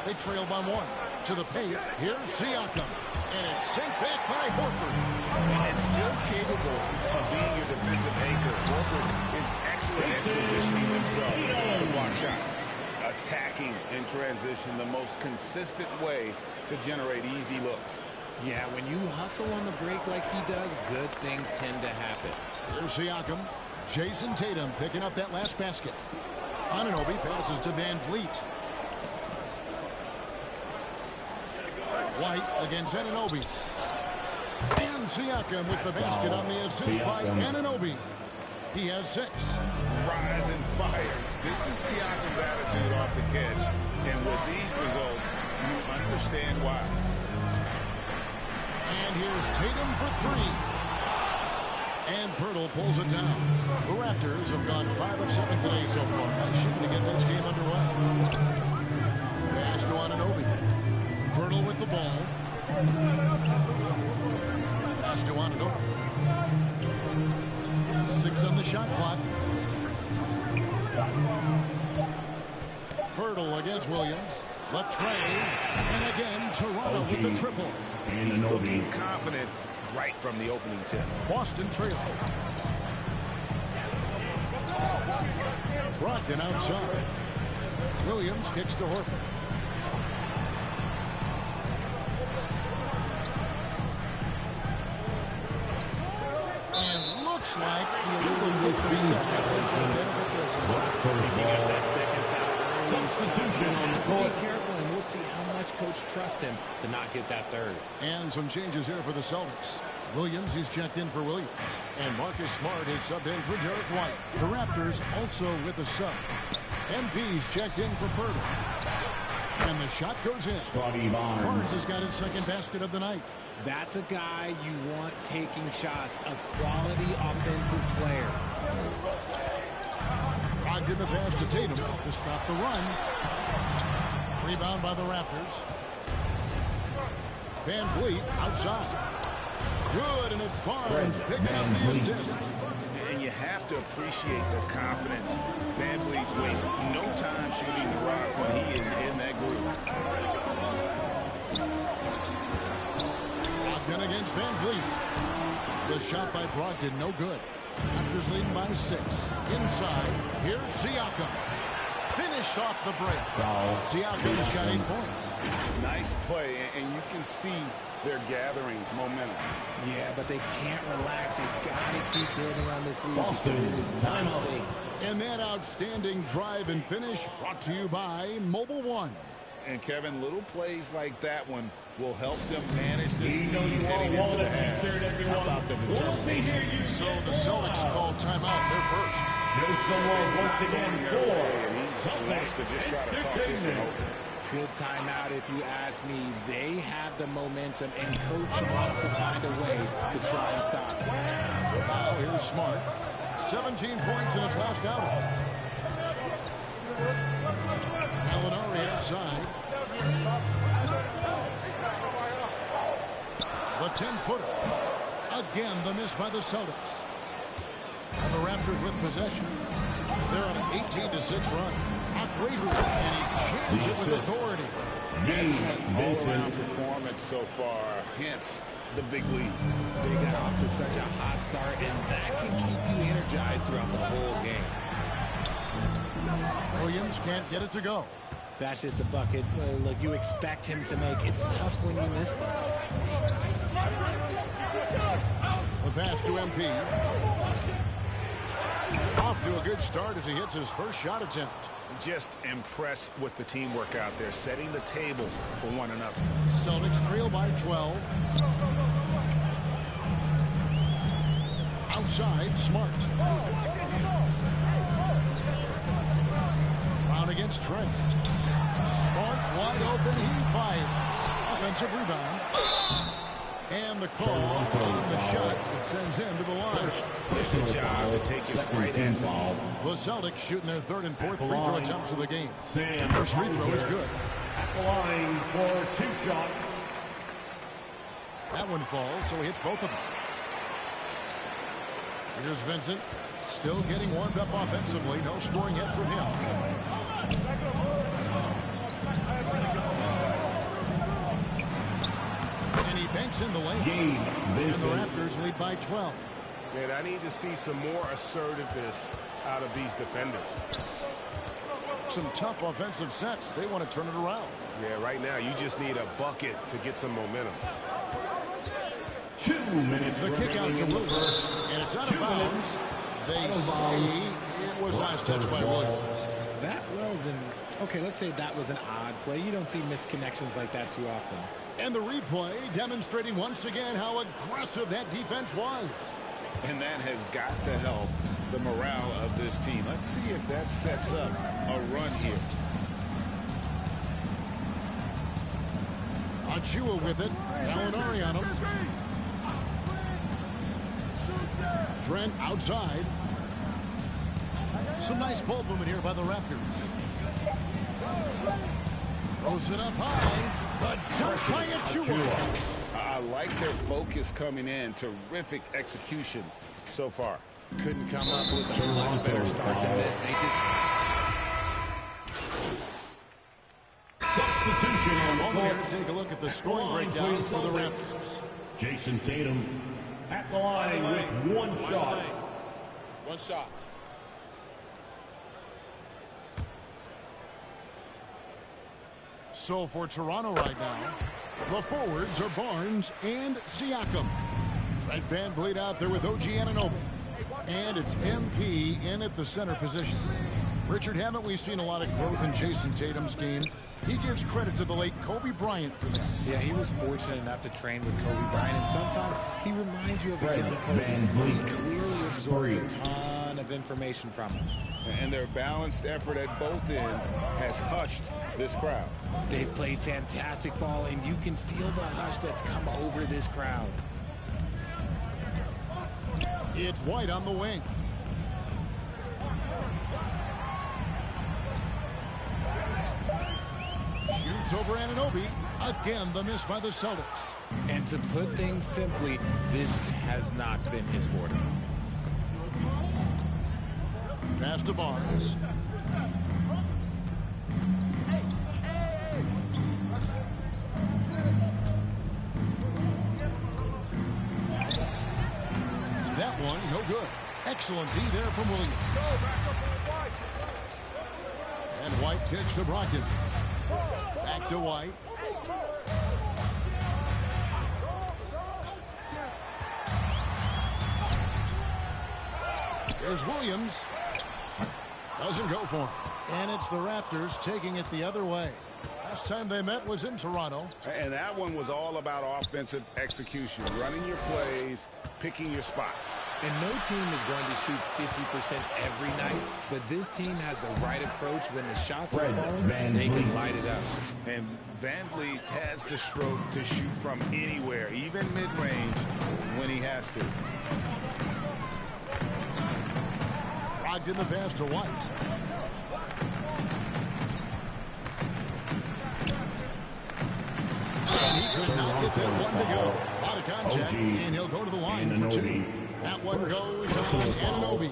They trail by 1. To the paint, here's Siakam. And it's sent back by Horford. And still capable of being your defensive anchor. Horford is excellent at positioning himself to block shots. Attacking in transition, the most consistent way to generate easy looks. Yeah, when you hustle on the break like he does, good things tend to happen. Here's Siakam. Jason Tatum picking up that last basket. Anunoby passes to Van Vliet. White against Anunoby. And Siakam with the basket on the assist by Anunoby. He has 6. Rise and fires. This is Siakam's attitude off the catch. And with these results, you understand why. And here's Tatum for 3. And Pirtle pulls it down. The Raptors have gone 5 of 7 today so far, shooting to get this game underway. Pass to Anunoby. Pirtle with the ball. Pass to Anunoby. 6 on the shot clock. Pirtle against Williams. The tray. And again, Toronto with the triple. He's looking confident right from the opening tip. Boston trailing. Brogdon outside. Williams kicks to Horford. And looks like the illegal kick was set. That'll get their attention. Picking up that second foul. Substitution on the court. Be careful, and we'll see how much coach trusts him to not get that third. And some changes here for the Celtics. Williams is checked in for Williams. And Marcus Smart is subbed in for Derek White. The Raptors also with a sub. MP's checked in for Pirtle. And the shot goes in. Barnes has got his second basket of the night. That's a guy you want taking shots. A quality offensive player. Brogdon the pass to Tatum to stop the run. Rebound by the Raptors. Van Vliet outside. Good, and it's Barnes picking up the assist. And you have to appreciate the confidence. Van Vliet wastes no time shooting the rock when he is in that groove. Brogdon against Van Vliet. The shot by Brogdon, no good. Raptors leading by 6. Inside, here's Siakam. Finished off the break. Siakam's got 8 points. Nice play, and you can see they're gathering momentum. Yeah, but they can't relax. They got to keep building on this lead because it is not safe. And that outstanding drive and finish brought to you by Mobile One. And Kevin, little plays like that one will help them manage this lead heading into the half. How about the determination? So the Celtics called timeout. They're first. Once again for he wants to just try to talk this one over. Good timeout if you ask me. They have the momentum, and coach wants to find a way to try and stop it. Now here's Smart. 17 points in his last outing. Gallinari outside. The 10-footer. Again, the miss by the Celtics. And the Raptors with possession. They're on an 18-6 run. And he jams it with authority. All-around performance so far. Hence the big lead. They got off to such a hot start, and that can keep you energized throughout the whole game. Williams can't get it to go. That's just a bucket. Look, you expect him to make. It's tough when you miss those. The pass to MP. Off to a good start as he hits his first shot attempt. Just impressed with the teamwork out there, setting the table for one another. Celtics trail by 12. Outside, Smart. Brown against Trent. Smart wide open, he fires. Offensive rebound. And the call on the shot that sends him to the line. Good job to take it right at them. The Celtics shooting their third and fourth free throw attempts of the game. First free throw is good. At the line for 2 shots. That one falls, so he hits both of them. Here's Vincent. Still getting warmed up offensively. No scoring yet from him. And he banks in the lane. And the Raptors lead by 12. And I need to see some more assertiveness out of these defenders. Some tough offensive sets. They want to turn it around. Yeah, right now you just need a bucket to get some momentum. 2 minutes. The kick out to Williams. And it's out of bounds. They say it was last touched by Williams. That was okay, let's say that was an odd play. You don't see misconnections like that too often. And the replay demonstrating once again how aggressive that defense was. And that has got to help the morale of this team. Let's see if that sets up a run here. Achua with it. Gallinari on him. Trent outside. Some nice ball movement here by the Raptors. Throws it up high. The dunk by Achua. I like their focus coming in. Terrific execution so far. Couldn't come up with a much better start than this. They just... Substitution on the Here court. to take a look at the scoring breakdown for the Raptors. Jason Tatum at the line with one shot. One shot. So for Toronto right now, the forwards are Barnes and Siakam. Fred VanVleet out there with OG Anunoby. And it's MP in at the center position. Richard, haven't we seen a lot of growth in Jason Tatum's game? He gives credit to the late Kobe Bryant for that. Yeah, he was fortunate enough to train with Kobe Bryant, and sometimes he reminds you of a young Kobe. He clearly absorbed a ton of information from him. And their balanced effort at both ends has hushed this crowd. They've played fantastic ball, and you can feel the hush that's come over this crowd. It's White on the wing. Shoots over Anunoby. Again, the miss by the Celtics. And to put things simply, this has not been his quarter. Pass to Barnes. That one, no good. Excellent D there from Williams. And White kicks to Brogdon. Back to White. There's Williams. Doesn't go for him. And it's the Raptors taking it the other way. Last time they met was in Toronto. And that one was all about offensive execution, running your plays, picking your spots. And no team is going to shoot 50% every night, but this team has the right approach. When the shots are falling, they can light it up. And VanVleet has the stroke to shoot from anywhere, even mid-range, when he has to. Brogdon the pass to White. And he could not get that one to go. A lot of contact, and he'll go to the line for two. That one goes on Anunoby.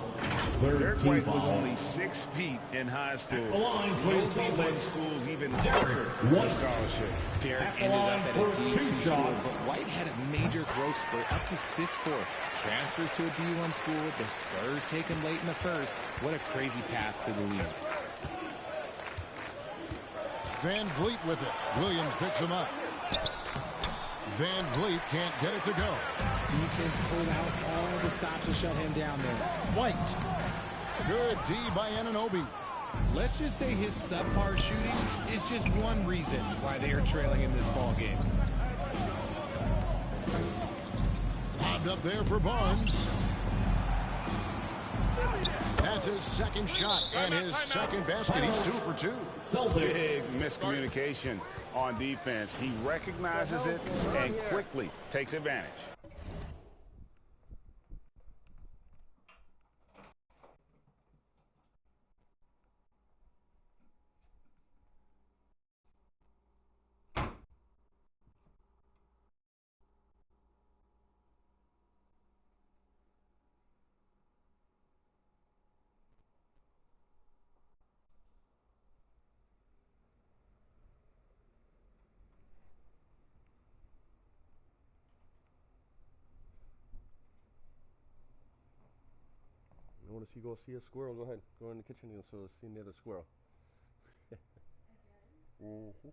Derek White was only 6 feet in high school. No D1 schools even offered a scholarship. Derek ended up at a D2 school, but White had a major growth spurt up to 6'4". Transfers to a D1 school, the Spurs take him late in the first. What a crazy path to the league. VanVleet with it. Williams picks him up. VanVleet can't get it to go. Defense pulled out all the stops to shut him down there. White. Good D by Anunoby. Let's just say his subpar shooting is just one reason why they are trailing in this ball game. Lobbed up there for Barnes. That's his second shot and his second basket. He's 2 for 2. Big miscommunication on defense. He recognizes it and quickly takes advantage. You want to go see a squirrel? Go ahead. Go in the kitchen and you'll see another squirrel. Mm-hmm.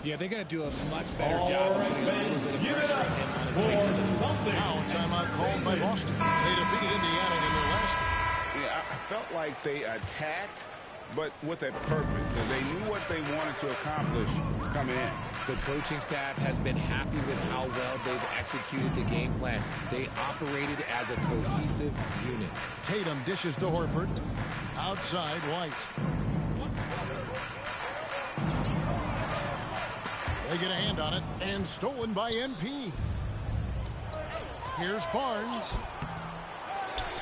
Yeah, they're going to do a much better job of putting a little bit of pressure on him on his way to the hoop. Now timeout called by Boston. They defeated Indiana in their last game. Yeah, I felt like they attacked but with a purpose. And they knew what they wanted to accomplish coming in. The coaching staff has been happy with how well they've executed the game plan. They operated as a cohesive unit. Tatum dishes to Horford. Outside, White. They get a hand on it, and stolen by NP. Here's Barnes.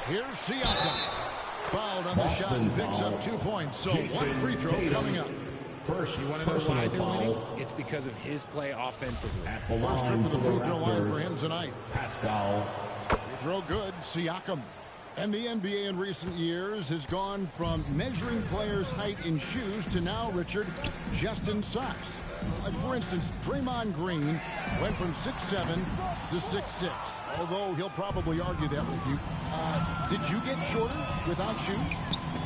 Here's Siakam. Fouled on the shot and picks up 2 points. So one free throw coming up. First, you want to know why they're winning? It's because of his play offensively. First trip to the free throw line for him tonight. Pascal. Free throw good, Siakam. And the NBA in recent years has gone from measuring players' height in shoes to now, Richard, just in socks. Like, for instance, Draymond Green went from 6'7" to 6'6", although he'll probably argue that with you. Did you get shorter without shoes?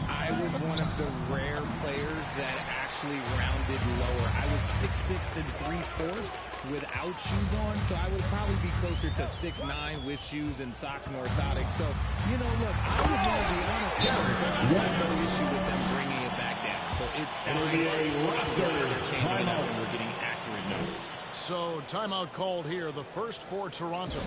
I was one of the rare players that actually rounded lower. I was 6'6" and 3/4 without shoes on, so I would probably be closer to 6'9" with shoes and socks and orthotics. So, you know, look, I was one of the honest ones, so I have no issue with them bringing it back down. So it's fine. I'm glad they're changing it up and we're getting accurate numbers. So timeout called here, the first for Toronto.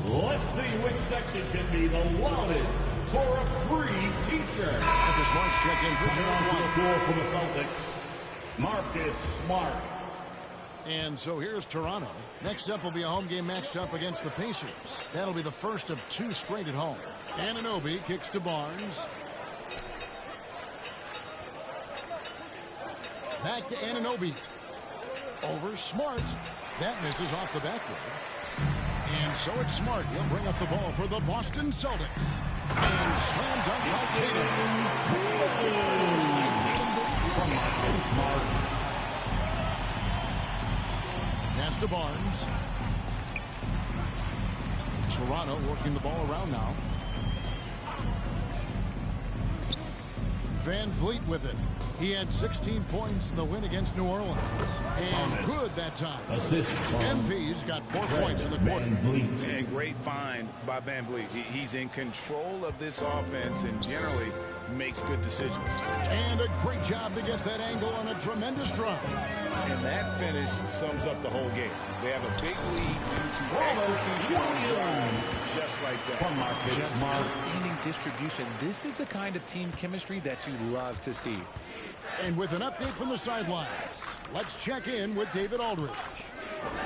Let's see which section can be the loudest for a free t-shirt. Marcus Smart's check in for Toronto. For the Celtics, Marcus Smart. And so here's Toronto. Next up will be a home game matched up against the Pacers. That'll be the first of 2 straight at home. Anunoby kicks to Barnes. Back to Anunoby. Over Smart. That misses off the backboard. And so it's Smart. He'll bring up the ball for the Boston Celtics. And slam dunk by Tatum. Pass to Barnes. Toronto working the ball around now. Van Vliet with it. He had 16 points in the win against New Orleans. And good that time. MP's got 4 points in the quarter. And great find by Van Vliet. He's in control of this offense and generally makes good decisions. And a great job to get that angle on a tremendous drive. And that finish sums up the whole game. They have a big lead due to execution on drives, just like that. Just outstanding distribution. This is the kind of team chemistry that you love to see. And with an update from the sidelines, let's check in with David Aldridge.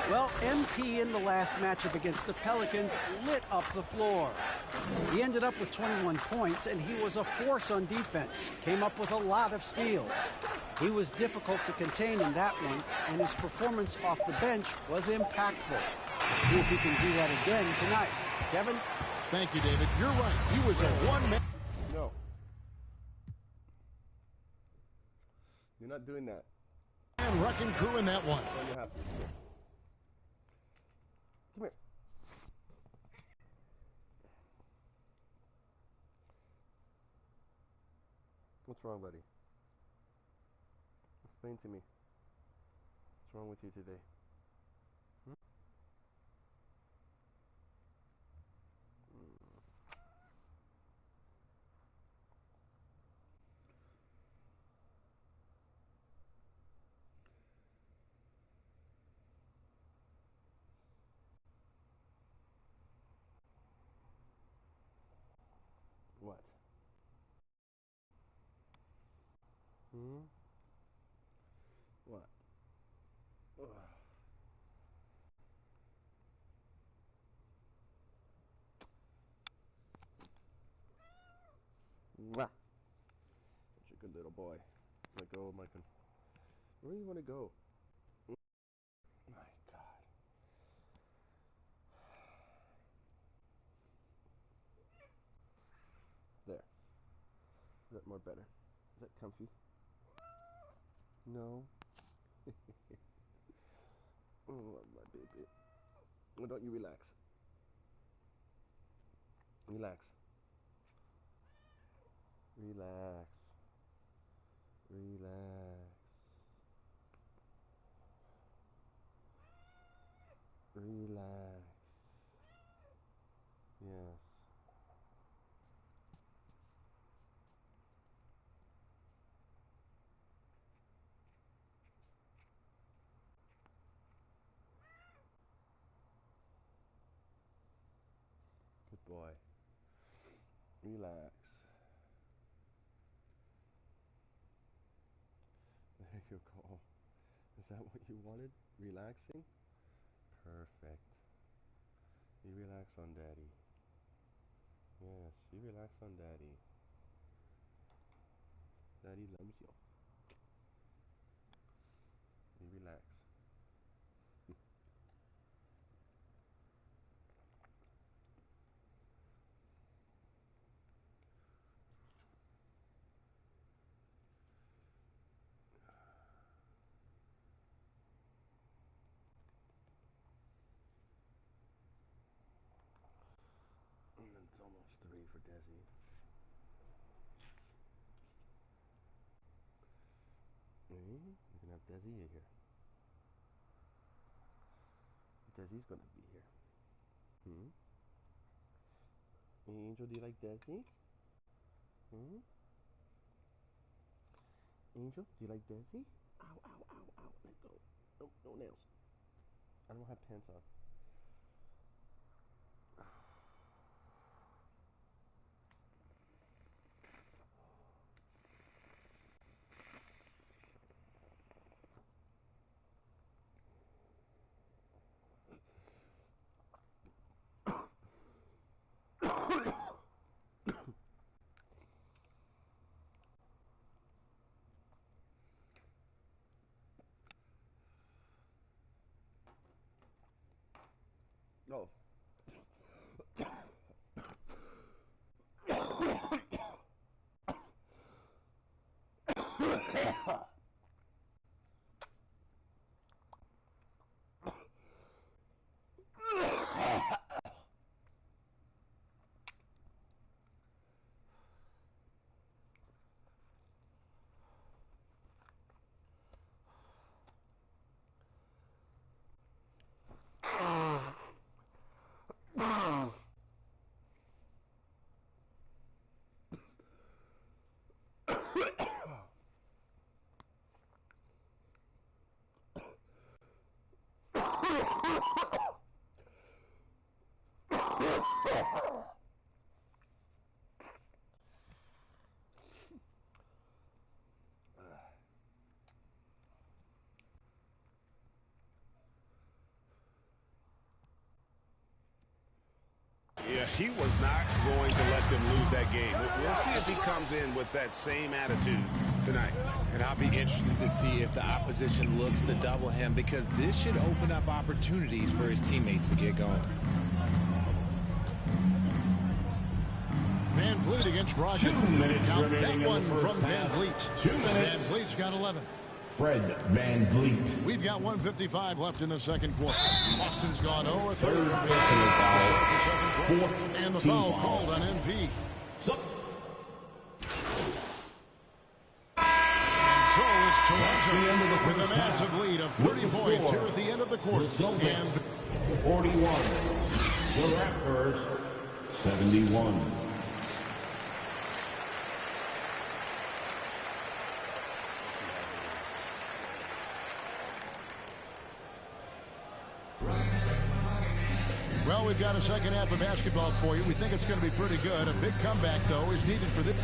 Well, MP in the last matchup against the Pelicans lit up the floor. He ended up with 21 points, and he was a force on defense. Came up with a lot of steals. He was difficult to contain in that one, and his performance off the bench was impactful. Let's see if he can do that again tonight. Kevin? Thank you, David. You're right. He was a one-man. No. You're not doing that. And wrecking crew in that one. Oh, you have to. Come here. What's wrong, buddy? Explain to me. What's wrong with you today? What? What? Ugh. Mwah. Such a good little boy. Let go of my Where do you want to go? My God. There. Is that more better? Is that comfy? No. Oh, my baby. Why don't you relax? Relax. Relax. Relax. Relax. Yes. Relax. There you go. Is that what you wanted? Relaxing? Perfect. You relax on Daddy. Yes, you relax on Daddy. Daddy loves you. You relax. And then it's almost 3 for Desi. You can have Desi here. Desi's gonna be here. Hey, Angel, do you like Desi? Angel, do you like Desi? Ow, ow, ow, ow. Let go. No, no nails. I don't have pants on. No. Yeah, he was not going to let them lose that game. We'll see if he comes in with that same attitude tonight. And I'll be interested to see if the opposition looks to double him, because this should open up opportunities for his teammates to get going. Van Vliet against Brogdon. 2 minutes Count remaining that one in the first from half. Van Vliet. 2 minutes. Van Vliet's got 11. Fred Van Vliet. We've got 1:55 left in the second quarter. Boston's gone 0 for 3 Third from personal foul. and the Team foul foul. called on MP. So So it's That's the end of the Toronto with a first half. massive lead of With 30 the points score, here at the end of the quarter. The Celtics, And 41. The Raptors, 71. well, we've got a second half of basketball for you. We think it's going to be pretty good. A big comeback, though, is needed for this.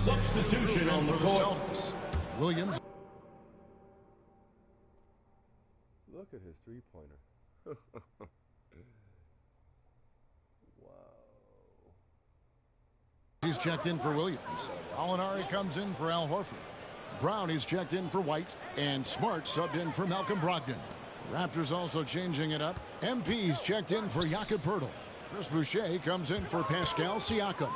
Substitution on the for the court. Celtics. Williams. Look at his three-pointer. Wow. He's checked in for Williams. Alinari comes in for Al Horford. Brown is checked in for White. And Smart subbed in for Malcolm Brogdon. Raptors also changing it up. MP's checked in for Jakob Poeltl. Chris Boucher comes in for Pascal Siakam.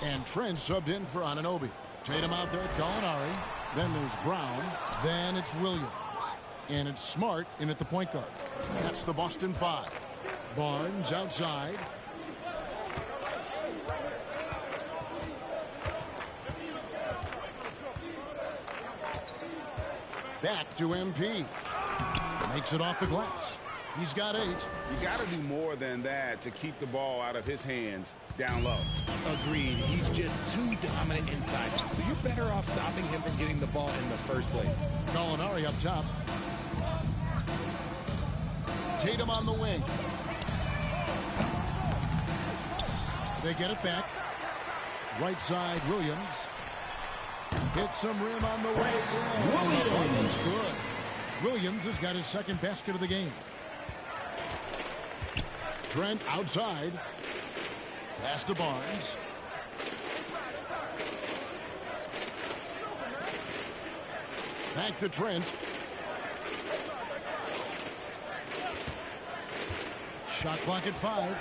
And Trent subbed in for Anunoby. Tatum out there with Gallinari. Then there's Brown. Then it's Williams. And it's Smart in at the point guard. That's the Boston 5. Barnes outside. Back to MP. Makes it off the glass. He's got 8. You got to do more than that to keep the ball out of his hands down low. Agreed. He's just too dominant inside. So you're better off stopping him from getting the ball in the first place. Gallinari up top. Tatum on the wing. They get it back. Right side, Williams. Hits some rim on the way in. And the bucket's good. Williams has got his second basket of the game. Trent outside. Pass to Barnes. Back to Trent. Shot clock at 5.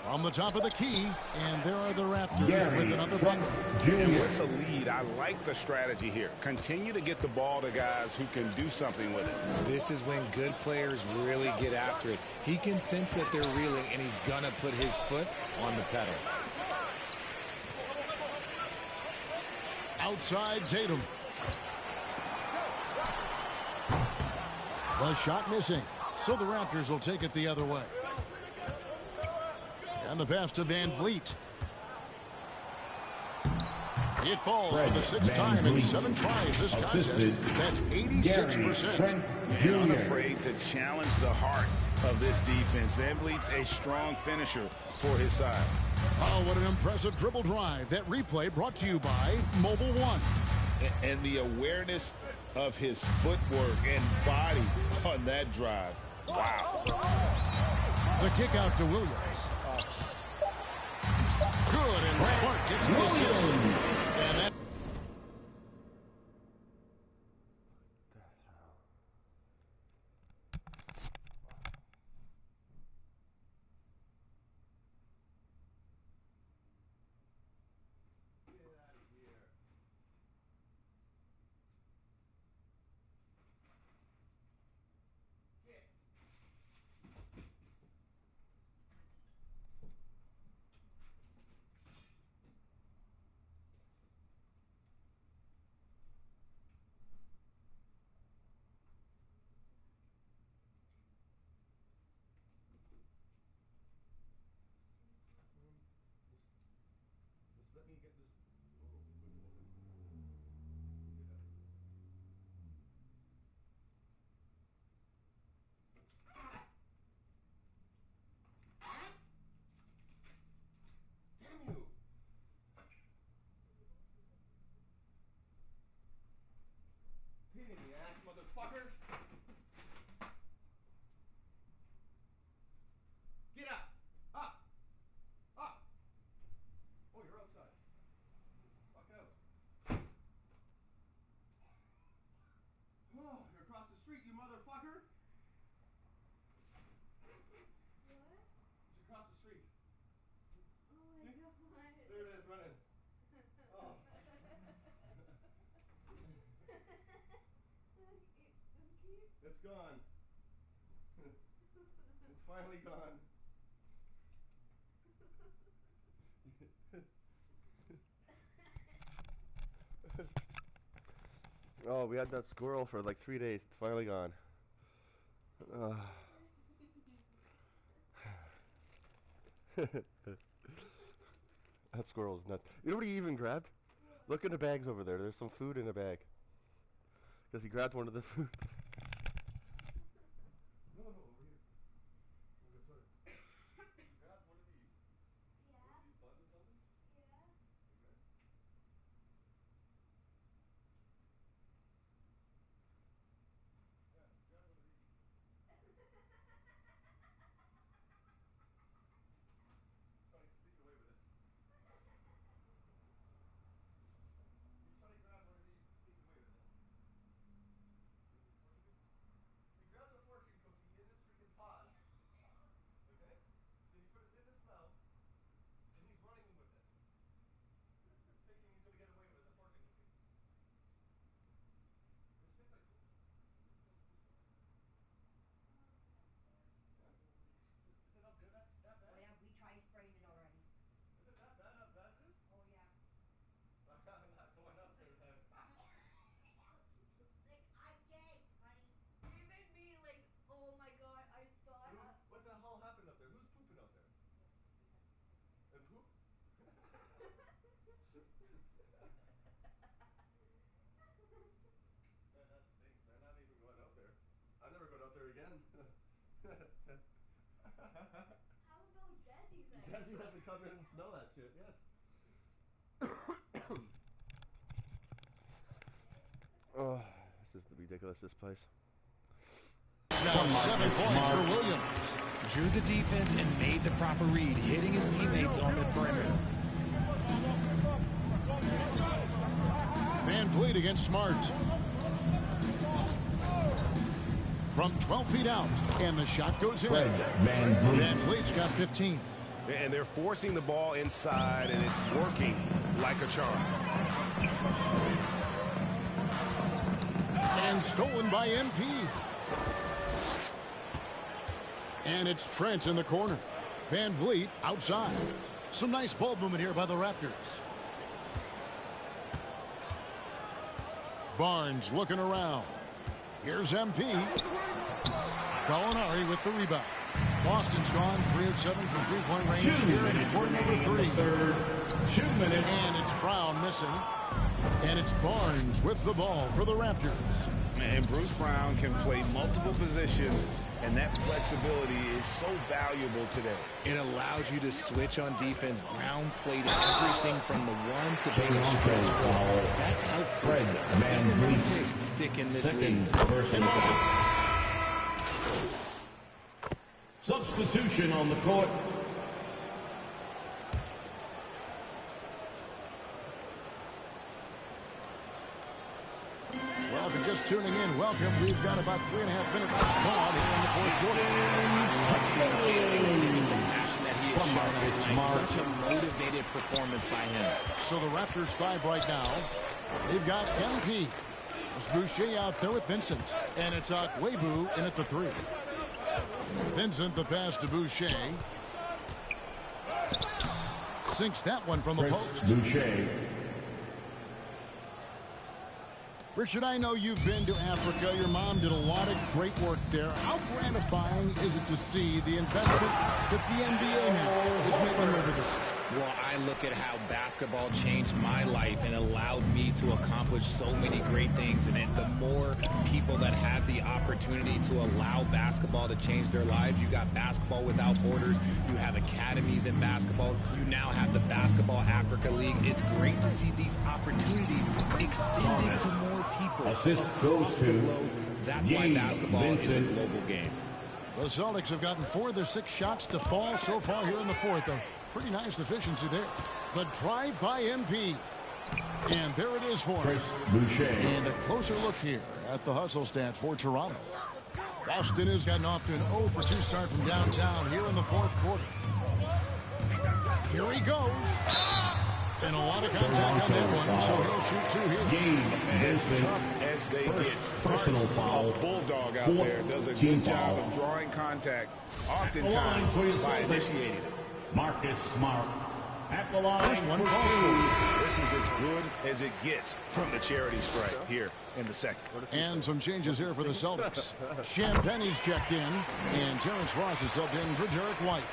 From the top of the key, and there are the Raptors with another bucket. And with the lead, I like the strategy here. Continue to get the ball to guys who can do something with it. This is when good players really get after it. He can sense that they're reeling, and he's going to put his foot on the pedal. Outside Tatum. The shot missing. So the Raptors will take it the other way. And the pass to Van Vliet. It falls for the 6th time in 7 tries this contest. That's 86%. And unafraid to challenge the heart of this defense. Van Vliet's a strong finisher for his size. Oh, what an impressive dribble drive. That replay brought to you by Mobile One. And the awareness of his footwork and body on that drive. Wow. The kick out to Williams. Good, and Smart gets the assist. And that Let me get this. Damn you! Pain in the ass, motherfucker! Get up! Up! Up! Oh, you're outside. Fuck out. Oh, you're across the street, you motherfucker! What? It's across the street. Oh my god. There it is, running. Oh. It's gone. It's finally gone. Oh, we had that squirrel for like 3 days. It's finally gone. That squirrel's nuts. You know what he even grabbed? Look in the bags over there. There's some food in a bag. Because he grabbed one of the food. No, over here. He grabbed one of these. Yeah. These buns or something? Yeah. Okay. Yeah, grab one of these. Trying to sneak away with it. He's trying to grab one of these and sneak away with it. He grabbed a fortune cookie in his freaking paws. Okay? Then he put it in his mouth. And he's running with it. Thinking he's going to get away with the fortune cookie. This thing's like... Is it up there? That's that bad? Oh yeah, we tried spraying it already. Is it that bad? How bad it is? Oh yeah. I'm not going up there then. Like, I gagged, honey. Even me, like, oh my god, I thought. What the hell happened up there? Who's pooping out there? And poop? Man, that stinks, man. I'm not even going out there. I'm never going out there again. How about Desi doesn't come in and smell that shit, yes. Oh, this is ridiculous, this place. Now 7 points for Williams. Drew the defense and made the proper read, hitting his teammates on the perimeter. Van Vliet against Smart. From 12 feet out, and the shot goes in. Van Vliet's got 15. And they're forcing the ball inside, and it's working like a charm. And stolen by MP. And it's Trent in the corner. Van Vliet outside. Some nice ball movement here by the Raptors. Barnes looking around. Here's MP. Gallinari with the rebound. Boston's gone 3 of 7 from three-point range here in quarter number 3. 2 minutes. And it's Brown missing. And it's Barnes with the ball for the Raptors. And Bruce Brown can play multiple positions, and that flexibility is so valuable today. It allows you to switch on defense. Brown played everything from the one to being a stretch foul. That's how Fred Van Vliet stick in this league. Substitution on the court. Well, if you're just tuning in, welcome. We've got about 3.5 minutes gone here in the fourth quarter. Exhibiting the passion that he has shown us tonight. Such a motivated performance by him. So the Raptors 5 right now. They've got MP. There's Boucher out there with Vincent. And it's Akwebu in at the 3. Vincent the pass to Boucher. Sinks that one from the post. Boucher. Richard, I know you've been to Africa. Your mom did a lot of great work there. How gratifying is it to see the investment that the NBA now is making over this? Well, I look at how basketball changed my life and allowed me to accomplish so many great things. And the more people that have the opportunity to allow basketball to change their lives, you got Basketball Without Borders, you have academies in basketball, you now have the Basketball Africa League. It's great to see these opportunities extended to more people across the globe. That's why basketball is a global game. The Celtics have gotten 4 of their 6 shots to fall so far here in the fourth. Pretty nice efficiency there. The drive by MP. And there it is for him. And a closer look here at the hustle stats for Toronto. Boston has gotten off to an 0 for 2 start from downtown here in the fourth quarter. Here he goes. And a lot of contact on that one, so he'll shoot 2 here. As tough as they get. Personal foul. Bulldog out there does a good job of drawing contact, oftentimes by initiating it. Marcus Smart at the line. First one falls. This is as good as it gets from the charity stripe here in the second. And some changes here for the Celtics. Champagne's checked in, and Terrence Ross is subbed in for Derek White.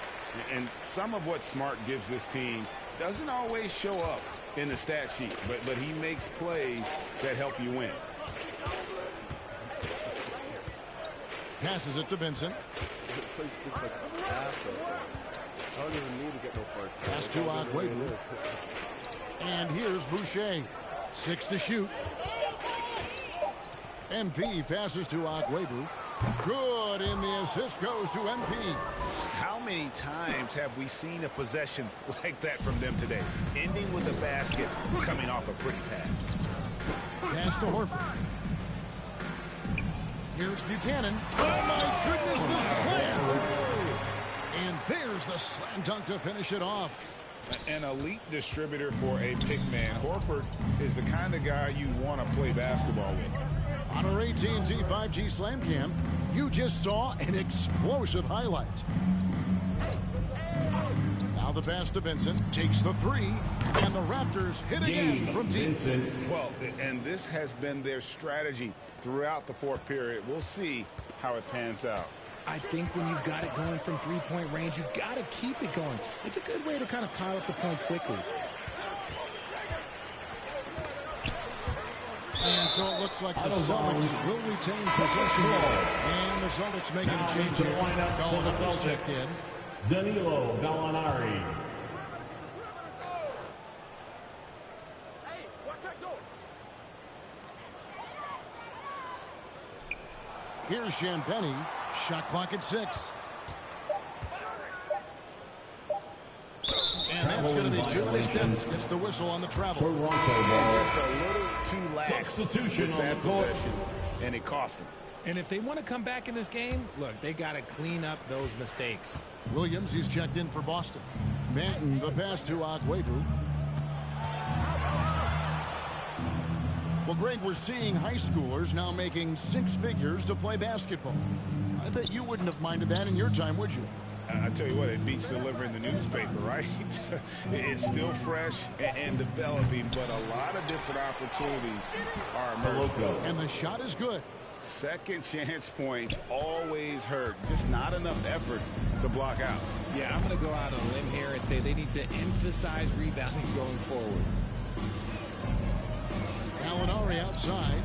And some of what Smart gives this team doesn't always show up in the stat sheet, but he makes plays that help you win. Passes it to Vincent. I don't even need to get no first. Pass to Akwebu. And here's Boucher. 6 to shoot. MP passes to Akwebu. Good, and the assist goes to MP. How many times have we seen a possession like that from them today? Ending with a basket, coming off a pretty pass. Pass to Horford. Here's Buchanan. Oh, my goodness, the slam. And there's the slam dunk to finish it off. An elite distributor for a pick man. Horford is the kind of guy you want to play basketball with. On our AT&T 5G Slam Cam, you just saw an explosive highlight. Now the pass to Vincent. Takes the 3. And the Raptors hit again from deep. Well, and this has been their strategy throughout the fourth period. We'll see how it pans out. I think when you've got it going from three-point range, you've got to keep it going. It's a good way to kind of pile up the points quickly. And so it looks like the Celtics will retain possession. And the Celtics making a change here. Gallinari's checked in. Danilo Gallinari. Here's Champagny. Shot clock at 6. And that's going to be too many steps. Gets the whistle on the travel. Just a little too lax. Substitution on the court. And it cost him. And if they want to come back in this game, look, they got to clean up those mistakes. Williams, he's checked in for Boston. Manton, the pass to Agwebu. Well, Greg, we're seeing high schoolers now making 6 figures to play basketball. I bet you wouldn't have minded that in your time, would you? I tell you what, it beats delivering the newspaper, right? It's still fresh and developing, but a lot of different opportunities are emerging. And the shot is good. Second chance points always hurt. Just not enough effort to block out. Yeah, I'm going to go out on a limb here and say they need to emphasize rebounding going forward. Gallinari outside.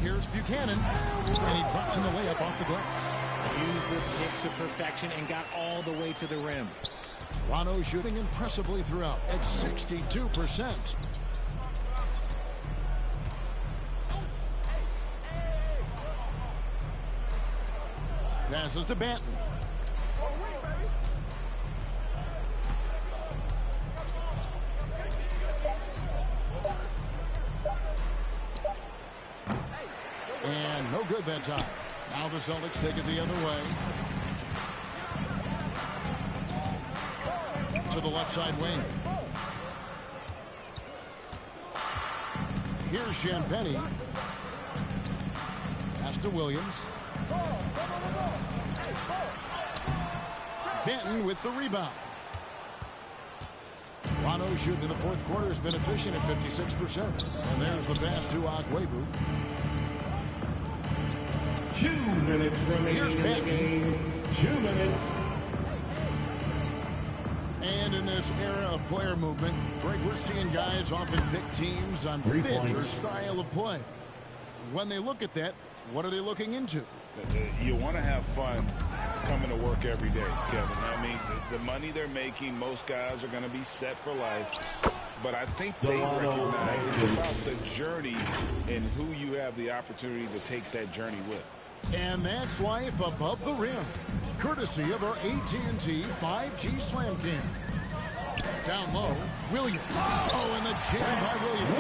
Here's Buchanan, and he drops in the layup off the glass. Used the pick to perfection and got all the way to the rim. Toronto shooting impressively throughout at 62%. Passes to Banton. And no good that time. Now the Celtics take it the other way. To the left side wing. Here's Champagny. Pass to Williams. Benton with the rebound. Toronto shooting in the fourth quarter has been efficient at 56%. And there's the pass to Agwebu. 2 minutes remaining in the game. 2 minutes. And in this era of player movement, Greg, we're seeing guys often pick teams on fit or style of play. When they look at that, what are they looking into? You want to have fun coming to work every day, Kevin. I mean, the money they're making, most guys are going to be set for life. But I think they recognize it's about the journey and who you have the opportunity to take that journey with. And that's life above the rim, courtesy of our AT&T 5G Slam Cam. Down low, Williams. Oh, and the jam by Williams.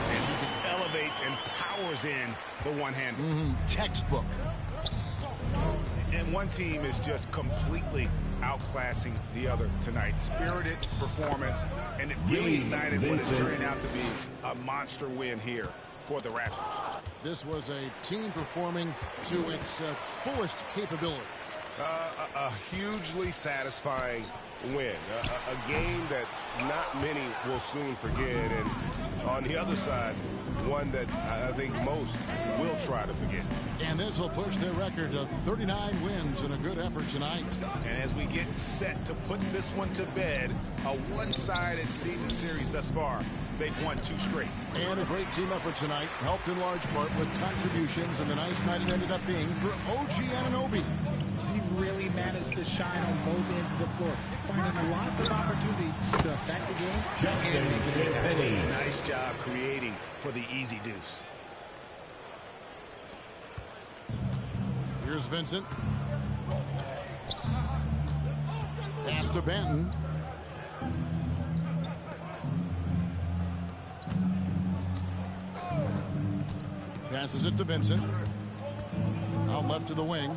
And he just elevates and powers in the one-hander. Textbook. And one team is just completely outclassing the other tonight. Spirited performance, and it really ignited what is turning out to be a monster win here for the Raptors. This was a team performing to its fullest capability. A hugely satisfying win. A game that not many will soon forget. And on the other side, one that I think most will try to forget. And this will push their record to 39 wins in a good effort tonight. And as we get set to put this one to bed, a one-sided season series thus far, they've won 2 straight. And a great team effort tonight, helped in large part with contributions, and the nice night it ended up being for OG Anunoby. He really managed to shine on both ends of the floor, finding lots of opportunities to affect the game. Nice job creating for the easy deuce. Here's Vincent. Pass to Banton. Passes it to Vincent. Out left to the wing.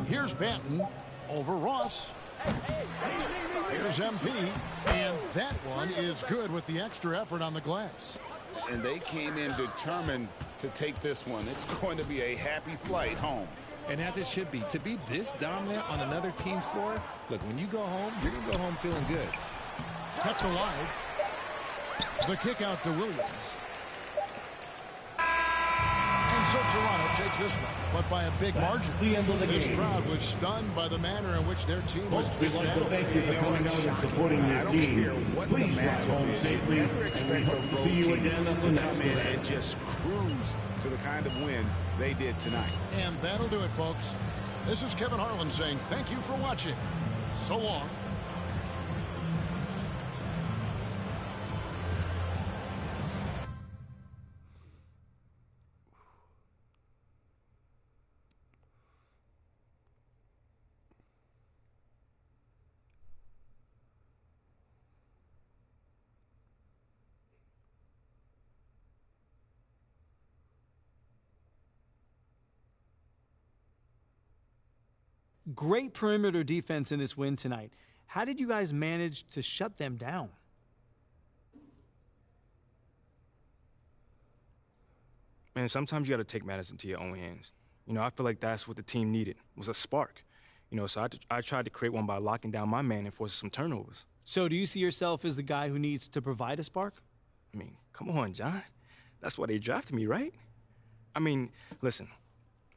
Here's Banton over Ross. Here's MP. And that one is good with the extra effort on the glass. And they came in determined to take this one. It's going to be a happy flight home. And as it should be. To be this dominant on another team's floor, look, when you go home, you're going to go home feeling good. Kept alive. The kick out to Williams. And And so Toronto takes this one, but by a big margin. The end of the This game. crowd was stunned by the manner in which their team was Folks, we'd like to dismantled. thank you for coming out and supporting I your don't team. care what the Please drive home matchup is. You safely, never and we expect hope a to road see you team again at the to next come in event. and just cruise to the kind of win they did tonight. And that'll do it, folks. This is Kevin Harlan saying thank you for watching. So long. Great perimeter defense in this win tonight. How did you guys manage to shut them down? Man, sometimes you got to take matters into your own hands. You know, I feel like that's what the team needed, was a spark. You know, so I tried to create one by locking down my man and forcing some turnovers. So do you see yourself as the guy who needs to provide a spark? I mean, come on, John. That's why they drafted me, right? I mean, listen,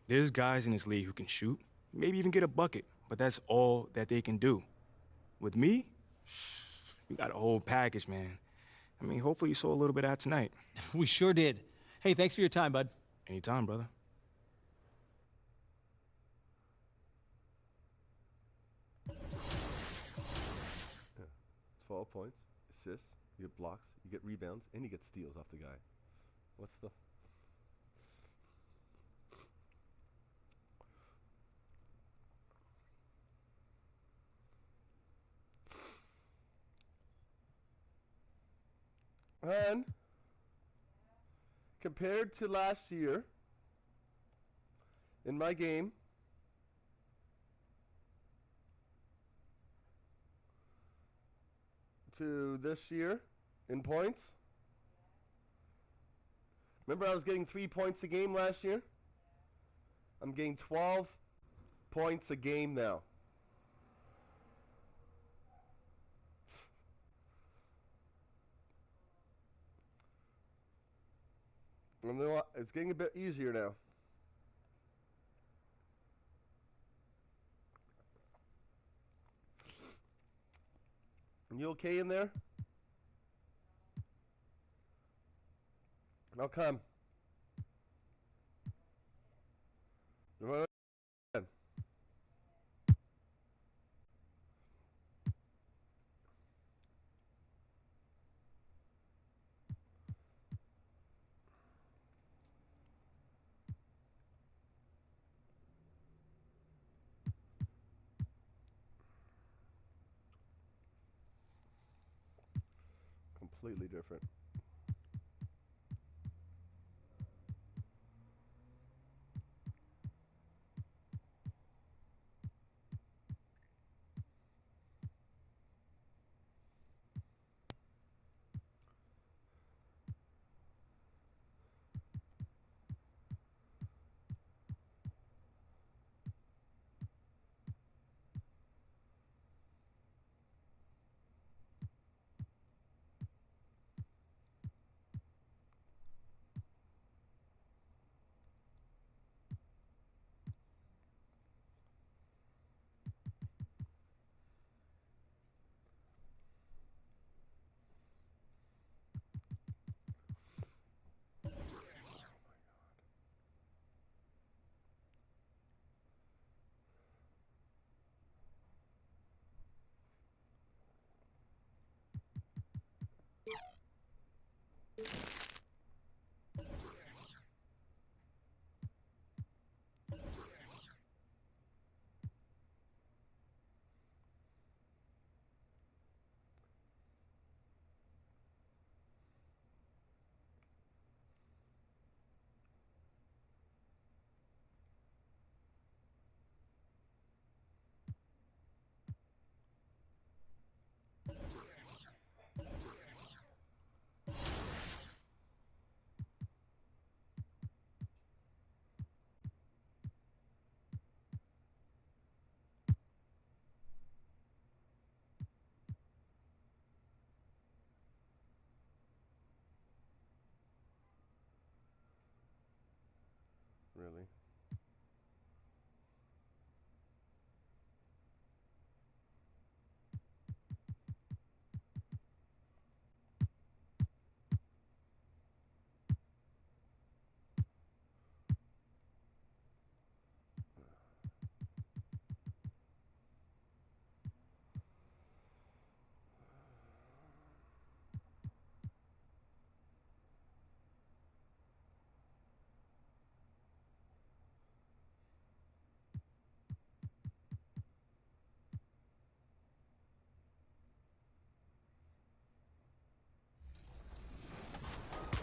there's guys in this league who can shoot, maybe even get a bucket, but that's all that they can do. With me, we got a whole package, man. I mean, hopefully you saw a little bit of that tonight. We sure did. Hey, thanks for your time, bud. Anytime, brother. Yeah. 12 points, assists, you get blocks, you get rebounds, and you get steals off the guy. What's the... And compared to last year, in my game, to this year in points, remember I was getting 3 points a game last year? I'm getting 12 points a game now. And it's getting a bit easier now. You okay in there? How come? Completely different.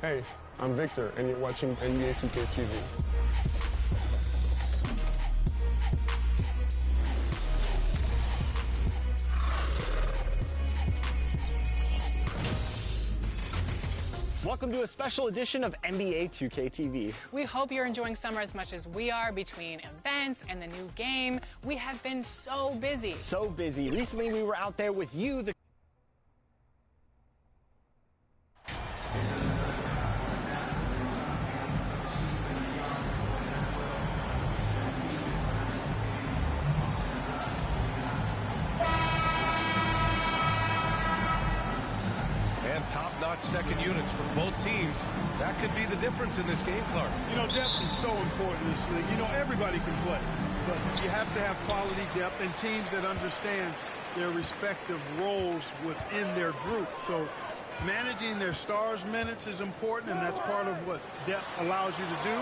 Hey, I'm Victor, and you're watching NBA 2K TV. Welcome to a special edition of NBA 2K TV. We hope you're enjoying summer as much as we are. Between events and the new game, we have been so busy. So busy. Recently, we were out there with you, the top-notch second units from both teams. That could be the difference in this game, Clark. You know, depth is so important in this league. You know, everybody can play, but you have to have quality depth and teams that understand their respective roles within their group. So managing their stars' minutes is important, and that's part of what depth allows you to do.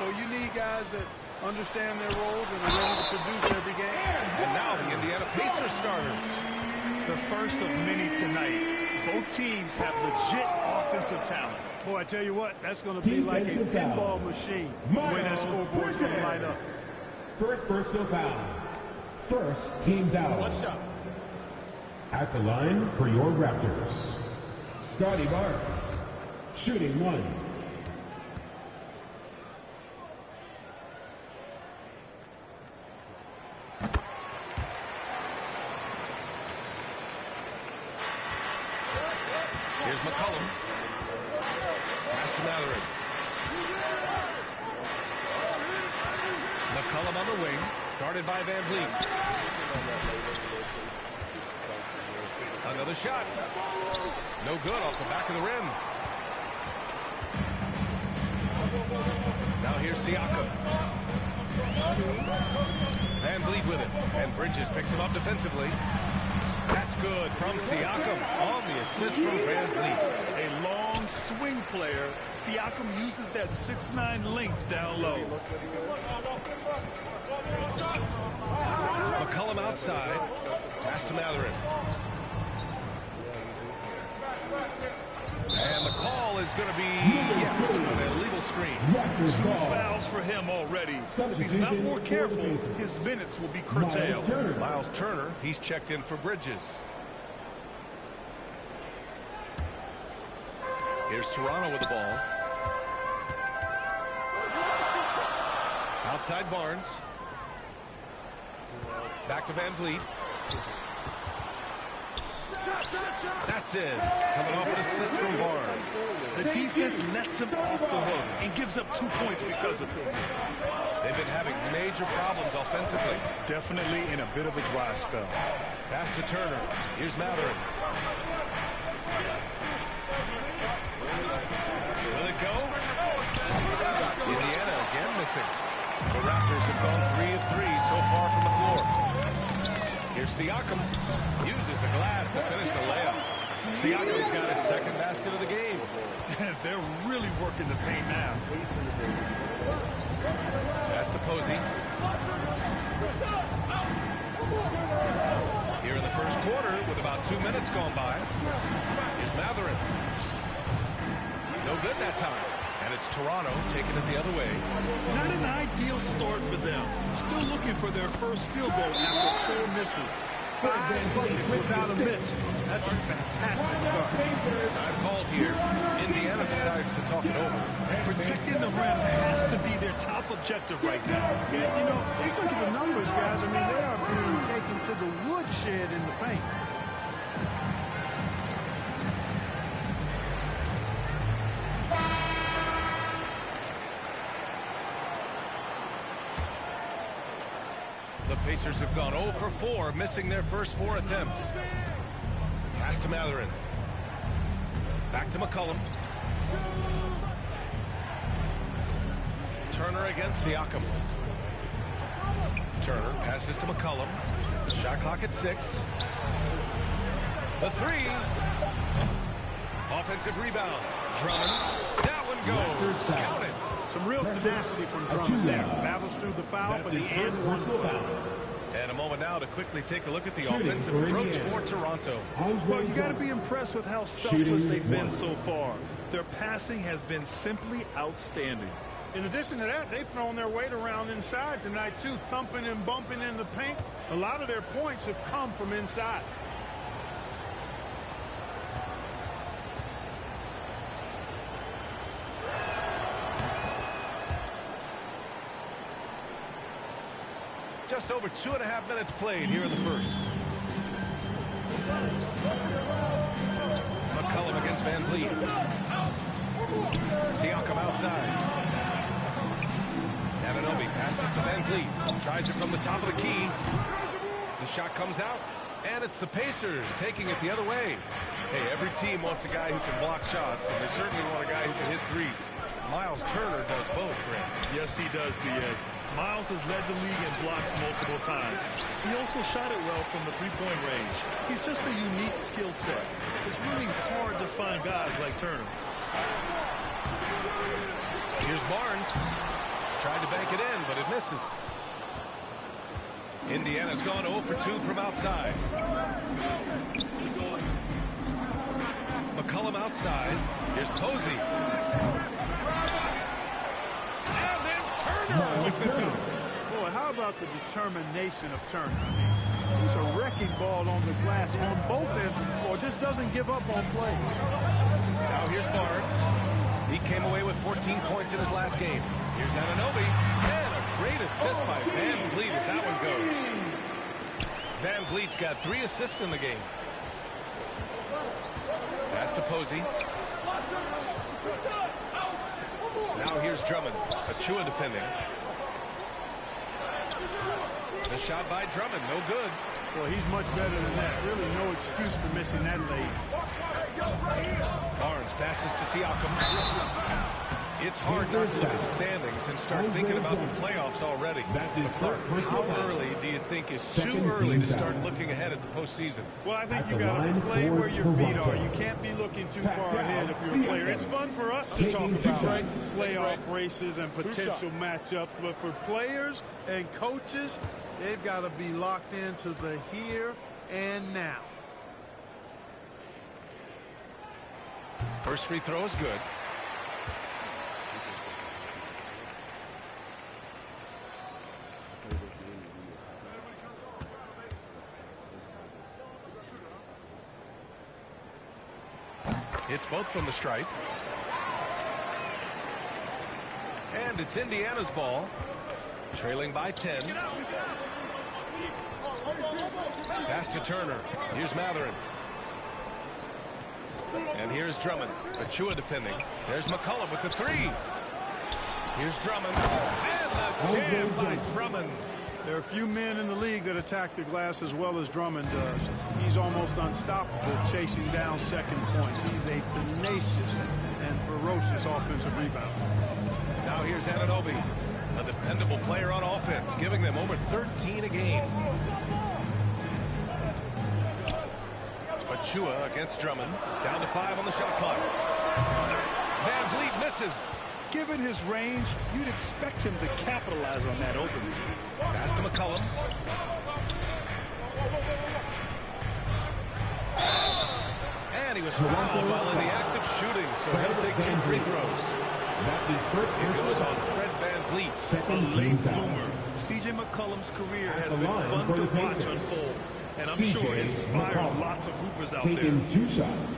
So you need guys that understand their roles and are ready to produce every game. And now the Indiana Pacers starters. The first of many tonight. Both teams have legit offensive talent. Boy, I tell you what, that's going to be like a pinball machine, the way that scoreboard's going to light up. First personal foul. First team foul. What's up? At the line for your Raptors, Scotty Barnes, shooting one. Here's McCollum. Pass to Mallory. McCollum on the wing, guarded by Van Vliet. Another shot. No good off the back of the rim. Now here's Siakam. Van Vliet with it. And Bridges picks him up defensively. That's good from Siakam on the assist from Van Vliet. A long swing player. Siakam uses that 6'9" length down low. McCollum outside. Pass to Mathurin. And the call is going to be, yes, an illegal screen. 2 fouls for him already. If he's not more careful, his minutes will be curtailed. Miles Turner, he's checked in for Bridges. Here's Toronto with the ball. Outside Barnes. Back to Van Vliet. That's in. Coming off an assist from Barnes. The defense lets him off the hook and gives up 2 points because of it. They've been having major problems offensively. Definitely in a bit of a dry spell. Pass to Turner. Here's Mathurin. Will it go? Indiana again missing. The Raptors have gone 3 of 3 so far from the floor. Here's Siakam. Uses the glass to finish the layup. Siakam's got his second basket of the game. They're really working the paint now. Pass to Posey. Here in the first quarter with about 2 minutes gone by. Here's Mathurin. No good that time. And it's Toronto taking it the other way. Not an ideal start for them. Still looking for their first field goal after 4 misses. 5 buckets without a miss. That's a fantastic start. Time called here. Indiana decides to talk it over. Protecting the rim has to be their top objective right now. Yeah, you know, just look at the numbers, guys. I mean, they are being taken to the woodshed in the paint. The Pacers have gone 0 for 4, missing their first 4 attempts. Pass to Mathurin. Back to McCollum. Turner against Siakam. Turner passes to McCollum. Shot clock at 6. The 3. Offensive rebound. Drummond. That one goes. Count it. Some real tenacity from Drummond there. Battles through the foul for the and one foul. And a moment now to quickly take a look at the offensive approach for Toronto. Well, you got to be impressed with how selfless they've been so far. Their passing has been simply outstanding. In addition to that, they've thrown their weight around inside tonight, too, thumping and bumping in the paint. A lot of their points have come from inside. Just over 2.5 minutes played here in the first. McCollum against Van Vliet. Siakam outside. Anunoby passes to Van Vliet. Tries it from the top of the key. The shot comes out, and it's the Pacers taking it the other way. Hey, every team wants a guy who can block shots, and they certainly want a guy who can hit threes. Miles Turner does both, Grant. Yes, he does, B.A. Miles has led the league in blocks multiple times. He also shot it well from the three-point range. He's just a unique skill set. It's really hard to find guys like Turner. Here's Barnes. Tried to bank it in, but it misses. Indiana's gone 0 for 2 from outside. McCollum outside. Here's Posey. And then Turner with the dunk. Boy, how about the determination of Turner? He's a wrecking ball on the glass on both ends of the floor. Just doesn't give up on plays. Now here's Barnes. He came away with 14 points in his last game. Here's Anunoby. And a great assist by Van Vliet as that one goes. Van Vliet's got 3 assists in the game. Pass to Posey. Now here's Drummond. Achua defending. The shot by Drummond, no good. Well, he's much better than that. Really no excuse for missing that lead. Barnes passes to Siakam. It's hard not to look at the standings and start thinking about the playoffs already. How early do you think is too early to start looking ahead at the postseason? Well, I think you got to play where your feet are. You can't be looking too far ahead if you're a player. It's fun for us to talk about playoff races and potential matchups, but for players and coaches, they've got to be locked into the here and now. First free throw is good. It's both from the stripe. And it's Indiana's ball. Trailing by 10. Pass to Turner. Here's Matherin. And here's Drummond. Achua defending. There's McCollum with the 3. Here's Drummond. And the jam by Drummond. There are a few men in the league that attack the glass as well as Drummond does. He's almost unstoppable chasing down second points. He's a tenacious and ferocious offensive rebounder. Now here's Anunoby, a dependable player on offense, giving them over 13 a game. Achua against Drummond. Down to 5 on the shot clock. Van Vliet misses. Given his range, you'd expect him to capitalize on that opening. Pass to McCollum. And he was fouled while in the act of shooting, so he'll take 2 free throws. It goes on Fred Van Vliet. A late bloomer. C.J. McCollum's career has been fun to watch unfold, and I'm sure inspired lots of hoopers out there. Taking 2 shots.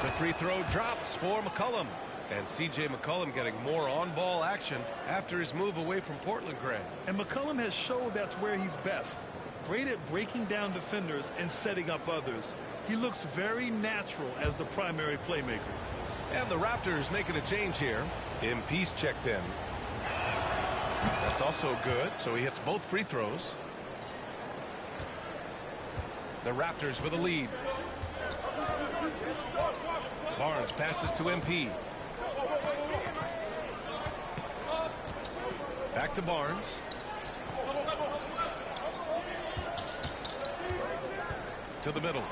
The free throw drops for McCollum. And C.J. McCollum getting more on-ball action after his move away from Portland, Grant. And McCollum has showed that's where he's best. Great at breaking down defenders and setting up others. He looks very natural as the primary playmaker. And the Raptors making a change here. MP's checked in. That's also good, so he hits both free throws. The Raptors with a lead. Barnes passes to MP. Back to Barnes. To the middle.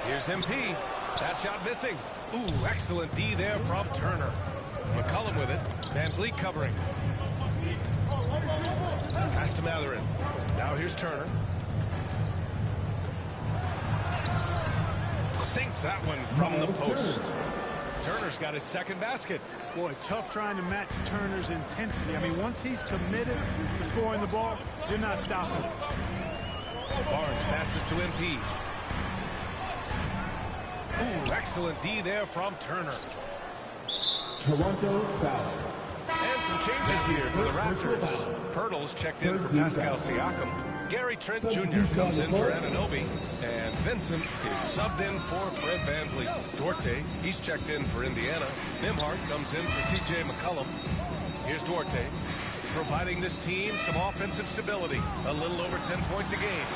Here's MP. That shot missing. Ooh, excellent D there from Turner. McCollum with it. Van Vliet covering. Pass to Matherin. Now here's Turner. Sinks that one from the post. Turner's got his second basket. Boy, tough trying to match Turner's intensity. I mean, once he's committed to scoring the ball, you're not stopping him. Barnes passes to MP. Ooh, excellent D there from Turner. Toronto foul. And some changes here for the Raptors. Pirtle's checked in for Pascal Siakam. Gary Trent Jr. comes in for Anunoby. And Vincent is subbed in for Fred VanVleet. Duarte, he's checked in for Indiana. Nembhard comes in for C.J. McCollum. Here's Duarte, providing this team some offensive stability. A little over 10 points a game.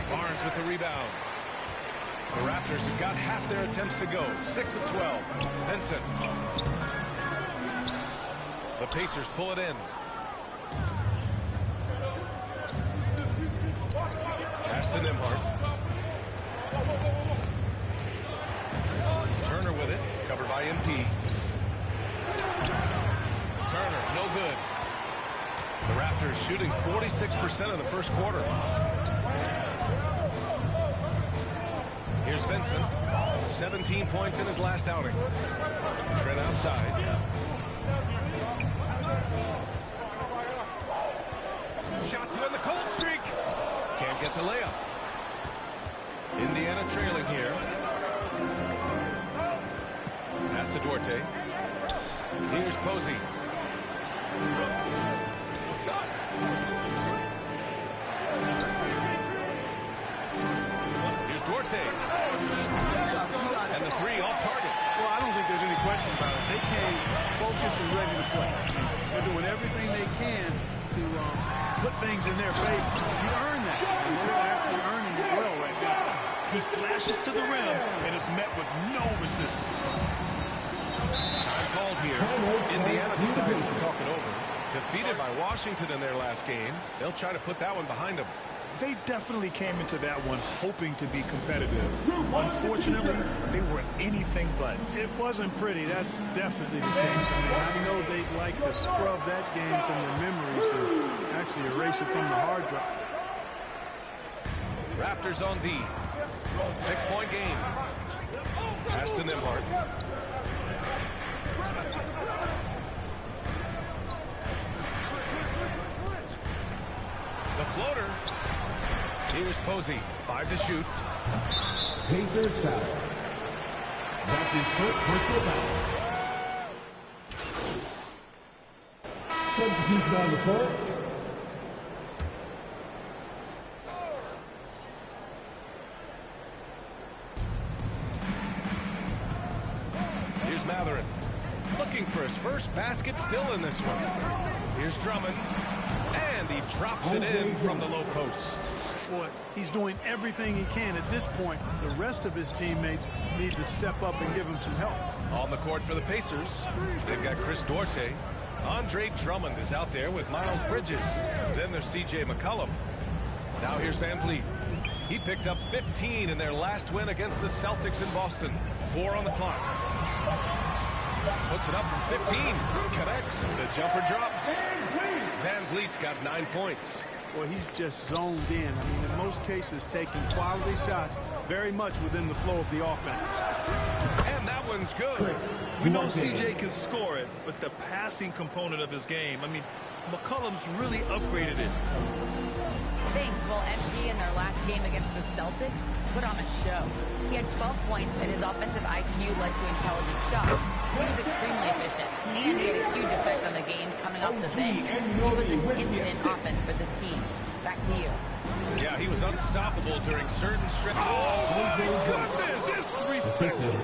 Barnes with the rebound. The Raptors have got half their attempts to go. 6 of 12. Vincent. The Pacers pull it in. Pass to Nembhard. Turner with it. Covered by MP. Turner, no good. The Raptors shooting 46% in the first quarter. Here's Vincent. 17 points in his last outing. Trent outside. Shot to end the cold streak. Can't get the layup. Indiana trailing here. Pass to Duarte. Here's Posey. Here's Duarte. And the three off target. Well, I don't think there's any question about it. They came focused and ready to play. They're doing everything they can to put things in their favor. You earn that. And they're actually earning it well right now. He flashes to the rim and is met with no resistance. Time called here. Indiana decides to talk it over. Defeated by Washington in their last game, they'll try to put that one behind them. They definitely came into that one hoping to be competitive. Unfortunately, they were anything but. It wasn't pretty. That's definitely the case. I know they'd like to scrub that game from their memories and actually erase it from the hard drive. Raptors on D. 6-point game. Pass to Nembhard. The floater. Here's Posey. 5 to shoot. Pacers foul. Raptors first personal foul. Substitution on the court. Here's Matherin. Looking for his first basket still in this one. Here's Drummond. And he drops it in from the low post. Boy, he's doing everything he can. At this point, the rest of his teammates need to step up and give him some help. On the court for the Pacers, they've got Chris Duarte. Andre Drummond is out there with Miles Bridges. Then there's C.J. McCollum. Now here's Van Vliet. He picked up 15 in their last win against the Celtics in Boston. 4 on the clock. Puts it up from 15. Connects. The jumper drops. Van Vliet's got 9 points. Well, he's just zoned in. I mean, in most cases, taking quality shots very much within the flow of the offense. And that one's good. We know CJ can score it, but the passing component of his game, I mean, McCollum's really upgraded it. Thanks. Well, MG in their last game against the Celtics put on a show. He had 12 points, and his offensive IQ led to intelligent shots. He was extremely efficient, and he had a huge effect on the game coming off the bench. He was an instant offense for this team. Back to you. Yeah, he was unstoppable during certain stretches. Oh, my goodness! Disrespectful.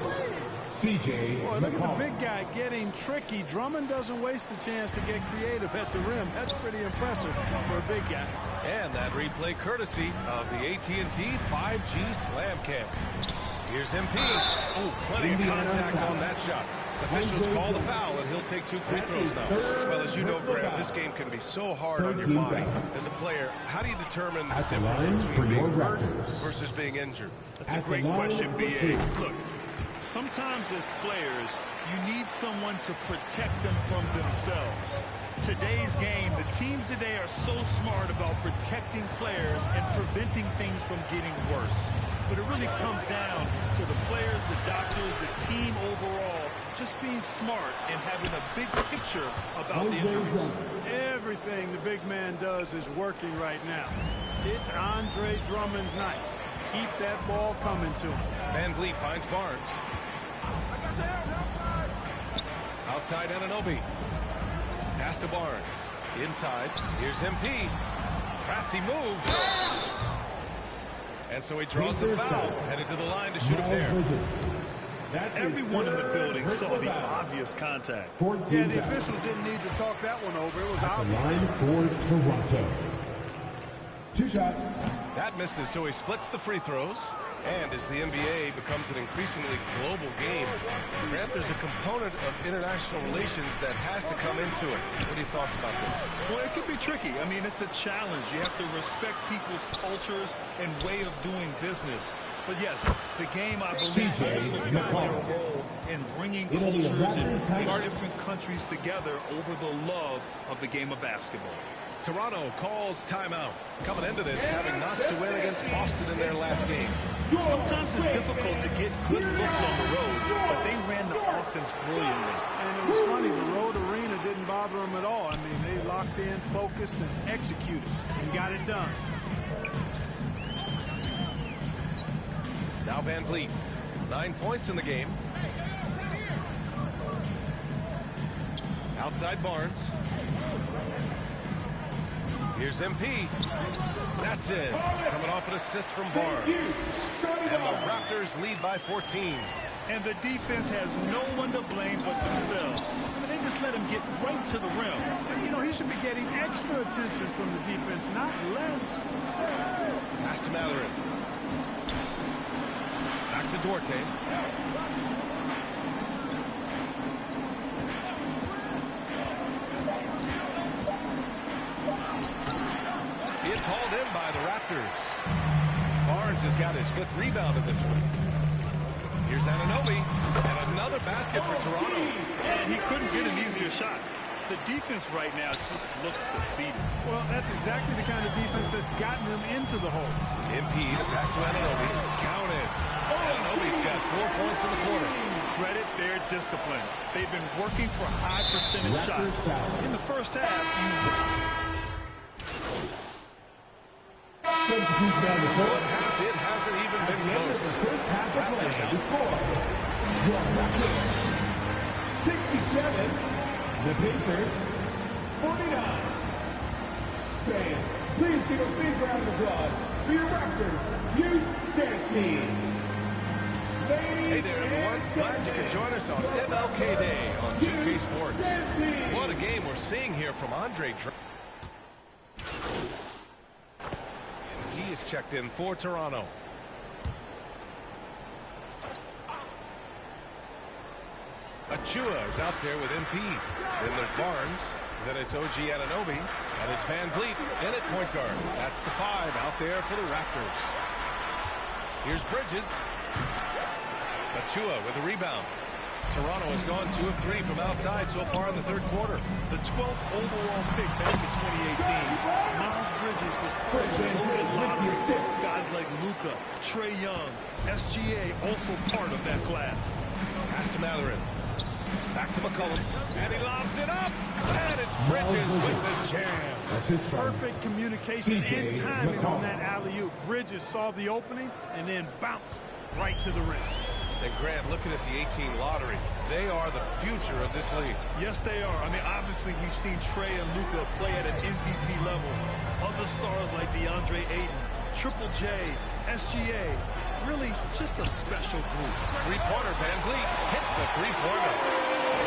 CJ. Boy, look at the big guy getting tricky. Drummond doesn't waste a chance to get creative at the rim. That's pretty impressive for a big guy. And that replay courtesy of the AT&T 5G Slam Cam. Here's MP. Oh, plenty of contact on that shot. Officials call the foul, and he'll take 2 free throws now. Well, as you know, Grant, this game can be so hard on your body. As a player, how do you determine the difference between being hurt versus being injured? That's a great question, B.A. Look, sometimes as players, you need someone to protect them from themselves. Today's game, the teams today are so smart about protecting players and preventing things from getting worse. But it really comes down to the players, the doctors, the team overall, just being smart and having a big picture about the injuries. Everything the big man does is working right now. It's Andre Drummond's night. Keep that ball coming to him. Van Vliet finds Barnes. Outside Anunoby. Pass to Barnes. Inside. Here's MP. Crafty move. And so he draws the foul. Headed to the line to shoot a pair. Everyone in the building saw the obvious contact. Yeah, the officials didn't need to talk that one over. It was obvious. Line for Toronto. 2 shots. That misses, so he splits the free throws. And as the NBA becomes an increasingly global game, Grant, there's a component of international relations that has to come into it. What are your thoughts about this? Well, it can be tricky. I mean, it's a challenge. You have to respect people's cultures and way of doing business. But yes, the game, I believe, also played their role in bringing cultures and different countries together over the love of the game of basketball. Toronto calls timeout. Coming into this, having not to win against Boston in their last game. Sometimes it's difficult to get good looks on the road, but they ran the offense brilliantly. And it was funny, the road arena didn't bother them at all. I mean, they locked in, focused, and executed, and got it done. Now Van Vliet, 9 points in the game. Outside Barnes. Here's MP. That's it. Coming off an assist from Barnes. And the Raptors lead by 14. And the defense has no one to blame but themselves. They just let him get right to the rim. You know, he should be getting extra attention from the defense, not less. Pass to Matherin. Back to Duarte. It's hauled in by the Raptors. Barnes has got his 5th rebound in this one. Here's Anunoby. And another basket for Toronto. And he couldn't get an easier shot. The defense right now just looks defeated. Well, that's exactly the kind of defense that's gotten them into the hole. MP, the pass to Anunoby. Counted. Anunoby's got 4 points in the quarter. Credit their discipline. They've been working for high percentage shots. In the first half, it hasn't even been close. Raptors out. 67. The Pacers, 49. Fans, please give a big round of applause for your Raptors Youth Dance Team. Hey there, everyone. Glad you could join us on MLK Day on 2K Sports. What a game we're seeing here from Andre Drummond. He is checked in for Toronto. Achua is out there with MP. Then there's Barnes. Then it's OG Anunoby. And it's Van Vliet in at point guard. That's the 5 out there for the Raptors. Here's Bridges. Achua with a rebound. Toronto has gone 2 of 3 from outside so far in the 3rd quarter. The 12th overall pick back in 2018, Miles Bridges was part of the loaded lottery. Guys like Luka, Trae Young, SGA also part of that class. Pass to Matherin. Back to McCollum. And he lobs it up. And it's Bridges with the jam. Perfect communication and timing on that alley-oop. Bridges saw the opening and then bounced right to the rim. And Grant, looking at the 18 lottery, they are the future of this league. Yes, they are. I mean, obviously, we've seen Trae and Luka play at an MVP level. Other stars like DeAndre Ayton, Triple J, SGA, really just a special group. Three-pointer, Van Vliet hits the three-pointer.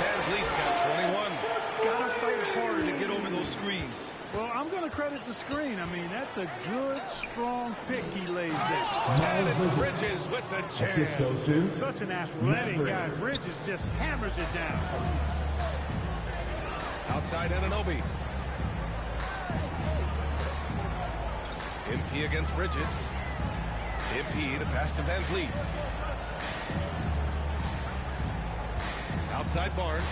Van Vliet's got 21. Gotta fight harder to get over those those screens. Well, I'm going to credit the screen. I mean, that's a good, strong pick he lays there. And it's Bridges with the jam. Such an athletic guy. Bridges just hammers it down. Outside Anunoby. MP against Bridges. MP to pass to Van Vliet. Outside Barnes.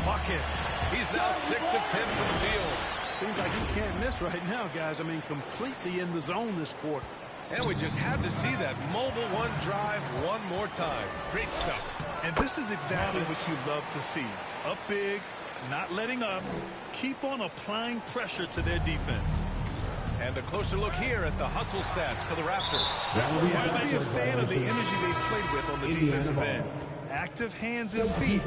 Buckets. He's now 6 of 10 from the field. Seems like he can't miss right now, guys. I mean, completely in the zone this quarter. And we just had to see that mobile one drive one more time. Great stuff. And this is exactly what you love to see. Up big, not letting up. Keep on applying pressure to their defense. And a closer look here at the hustle stats for the Raptors. You might be a fan of the energy they've played with on the defensive end. Active hands and feet.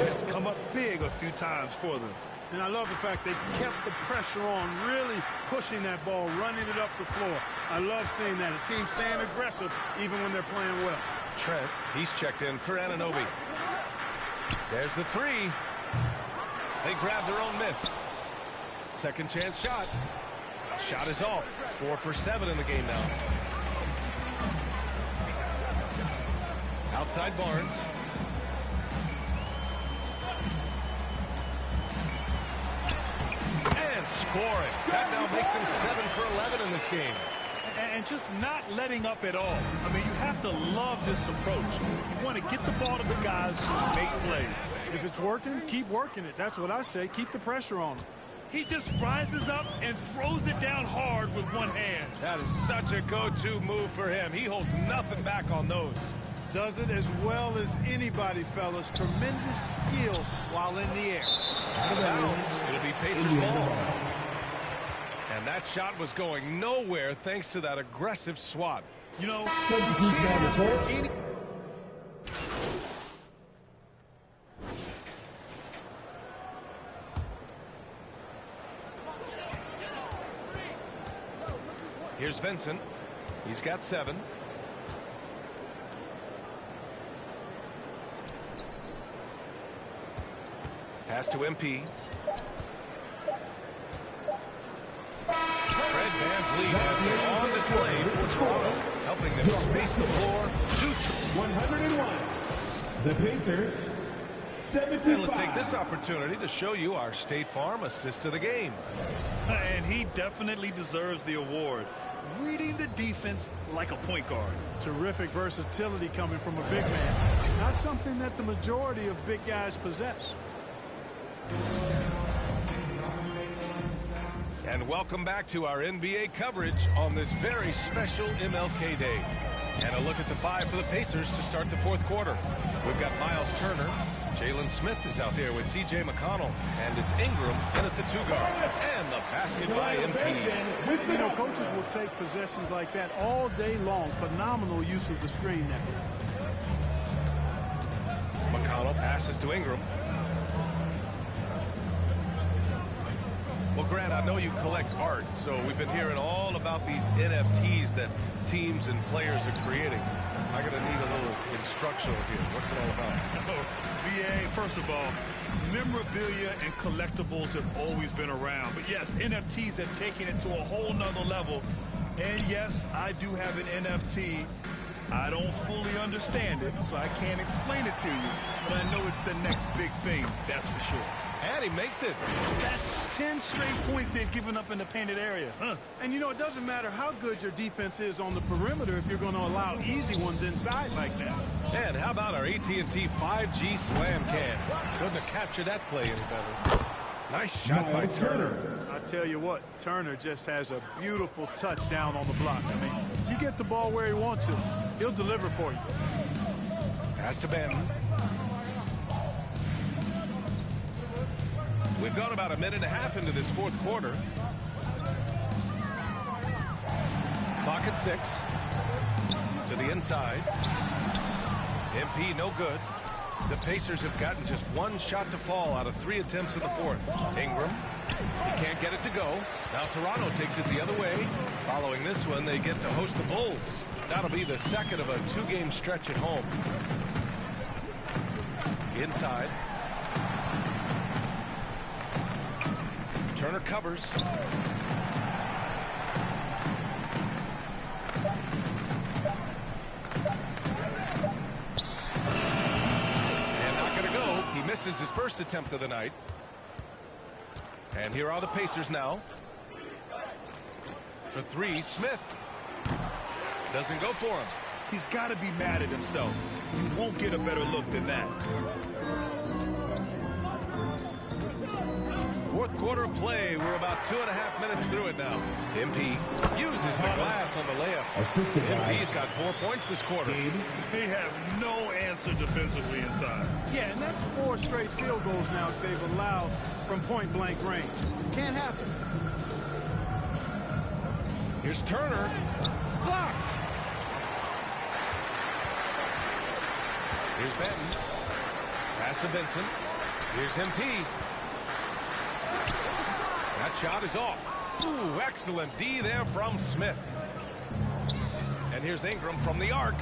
It's come up big a few times for them. And I love the fact they kept the pressure on, really pushing that ball, running it up the floor. I love seeing that. A team staying aggressive even when they're playing well. Trent, he's checked in for Anunoby. There's the three. They grab their own miss. Second chance shot. Shot is off. 4 for 7 in the game now. Outside Barnes. And scoring. That now makes him 7 for 11 in this game. And just not letting up at all. I mean, you have to love this approach. You want to get the ball to the guys who make plays. If it's working, keep working it. That's what I say. Keep the pressure on them. He just rises up and throws it down hard with one hand. That is such a go-to move for him. He holds nothing back on those. Does it as well as anybody, fellas. Tremendous skill while in the air. Out of bounds. It'll be Pacers ball. And that shot was going nowhere thanks to that aggressive swat. You know, here's Vincent. He's got 7. Pass to MP. Fred Van Vliet has been on display for Toronto, helping them space the floor. 101. The Pacers, 75. And let's take this opportunity to show you our State Farm assist to the game. And he definitely deserves the award. Reading the defense like a point guard. Terrific versatility coming from a big man. Not something that the majority of big guys possess. And welcome back to our NBA coverage on this very special MLK Day. And a look at the 5 for the Pacers to start the 4th quarter. We've got Miles Turner. Jalen Smith is out there with T.J. McConnell. And it's Ingram in at the 2-guard. And the basket by MP. You know, coaches will take possessions like that all day long. Phenomenal use of the screen there. McConnell passes to Ingram. Well, Grant, I know you collect art, so we've been hearing all about these NFTs that teams and players are creating. I'm going to need a little instructional here. What's it all about? VA, first of all, memorabilia and collectibles have always been around. But yes, NFTs have taken it to a whole nother level. And yes, I do have an NFT. I don't fully understand it, so I can't explain it to you. But I know it's the next big thing, that's for sure. And he makes it. That's 10 straight points they've given up in the painted area. And you know, it doesn't matter how good your defense is on the perimeter if you're going to allow easy ones inside like that. And how about our AT&T 5G slam can? Couldn't have captured that play any better. Nice shot by Turner. I tell you what, Turner just has a beautiful touch down on the block. I mean, you get the ball where he wants it, he'll deliver for you. Pass to Banton. We've gone about a minute and a half into this 4th quarter. Clock at 6. To the inside. MP no good. The Pacers have gotten just 1 shot to fall out of 3 attempts in the 4th. Ingram. He can't get it to go. Now Toronto takes it the other way. Following this one, they get to host the Bulls. That'll be the second of a 2-game stretch at home. Inside. Turner covers. And not going to go. He misses his first attempt of the night. And here are the Pacers now. For three, Smith. Doesn't go for him. He's got to be mad at himself. He won't get a better look than that. Fourth quarter of play. We're about 2.5 minutes through it now. MP uses the glass on the layup. MP's got 4 points this quarter. They have no answer defensively inside. Yeah, and that's 4 straight field goals now they've allowed from point-blank range. Can't happen. Here's Turner. Blocked. Here's Benton. Pass to Vincent. Here's MP. That shot is off. Ooh, excellent D there from Smith. And here's Ingram from the arc.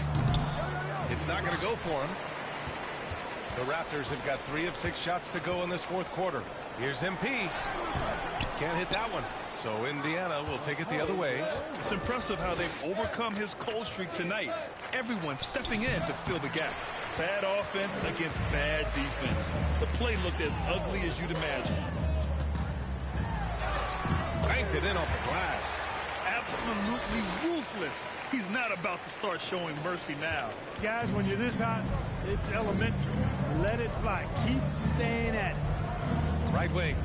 It's not going to go for him. The Raptors have got 3 of 6 shots to go in this fourth quarter. Here's MP. Can't hit that one. So Indiana will take it the other way. It's impressive how they've overcome his cold streak tonight. Everyone stepping in to fill the gap. Bad offense against bad defense. The play looked as ugly as you'd imagine. Banked it in off the glass. Absolutely ruthless. He's not about to start showing mercy now. Guys, when you're this hot, it's elementary. Let it fly. Keep staying at it. Right wing.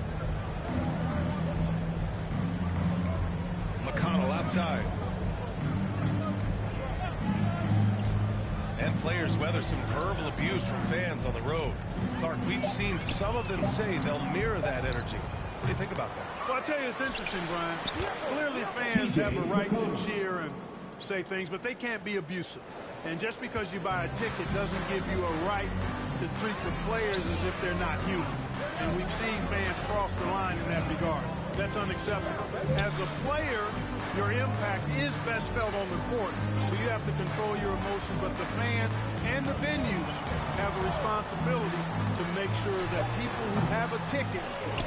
McConnell outside. And players weather some verbal abuse from fans on the road. Clark, we've seen some of them say they'll mirror that energy. What do you think about that? Well, I tell you, it's interesting, Brian. Clearly fans have a right to cheer and say things, but they can't be abusive. And just because you buy a ticket doesn't give you a right to treat the players as if they're not human. And we've seen fans cross the line in that regard. That's unacceptable. As a player, your impact is best felt on the court. So you have to control your emotions, but the fans and the venues have a responsibility to make sure that people who have a ticket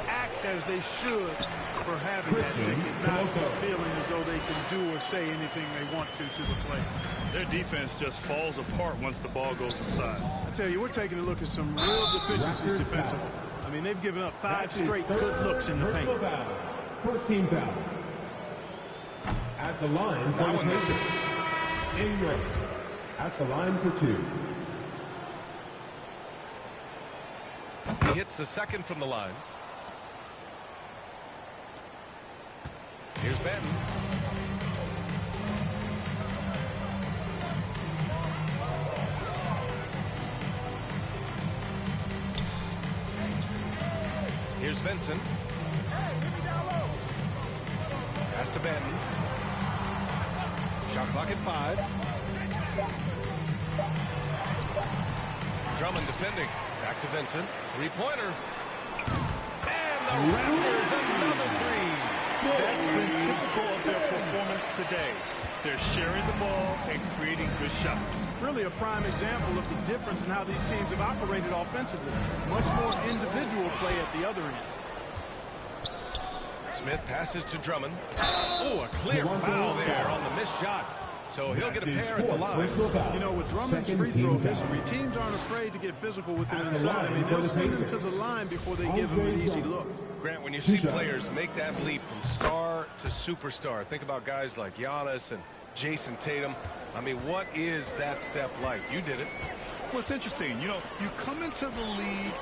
act as they should for having that ticket, not feeling as though they can do or say anything they want to the player. Their defense just falls apart once the ball goes inside. I tell you, we're taking a look at some real deficiencies defensively. I mean, they've given up 5 straight good looks in the paint. First team foul. At the line for the Pacers. Ingram. At the line for 2. He hits the second from the line. Here's Benton. Here's Vincent. Pass to Benton. Shot clock at 5. Drummond defending. Back to Vincent. Three-pointer. And the Raptors another 3. That's been typical of their performance today. They're sharing the ball and creating good shots. Really a prime example of the difference in how these teams have operated offensively. Much more individual play at the other end. Smith passes to Drummond. Oh, a clear foul there on the missed shot. So he'll get a pair at the line. You know, with Drummond's free throw history, teams aren't afraid to get physical with him inside. I mean, they'll send him to the line before they give him an easy look. Grant, when you see players make that leap from star to superstar, think about guys like Giannis and Jason Tatum. I mean, what is that step like? You did it. Well, it's interesting. You know, you come into the league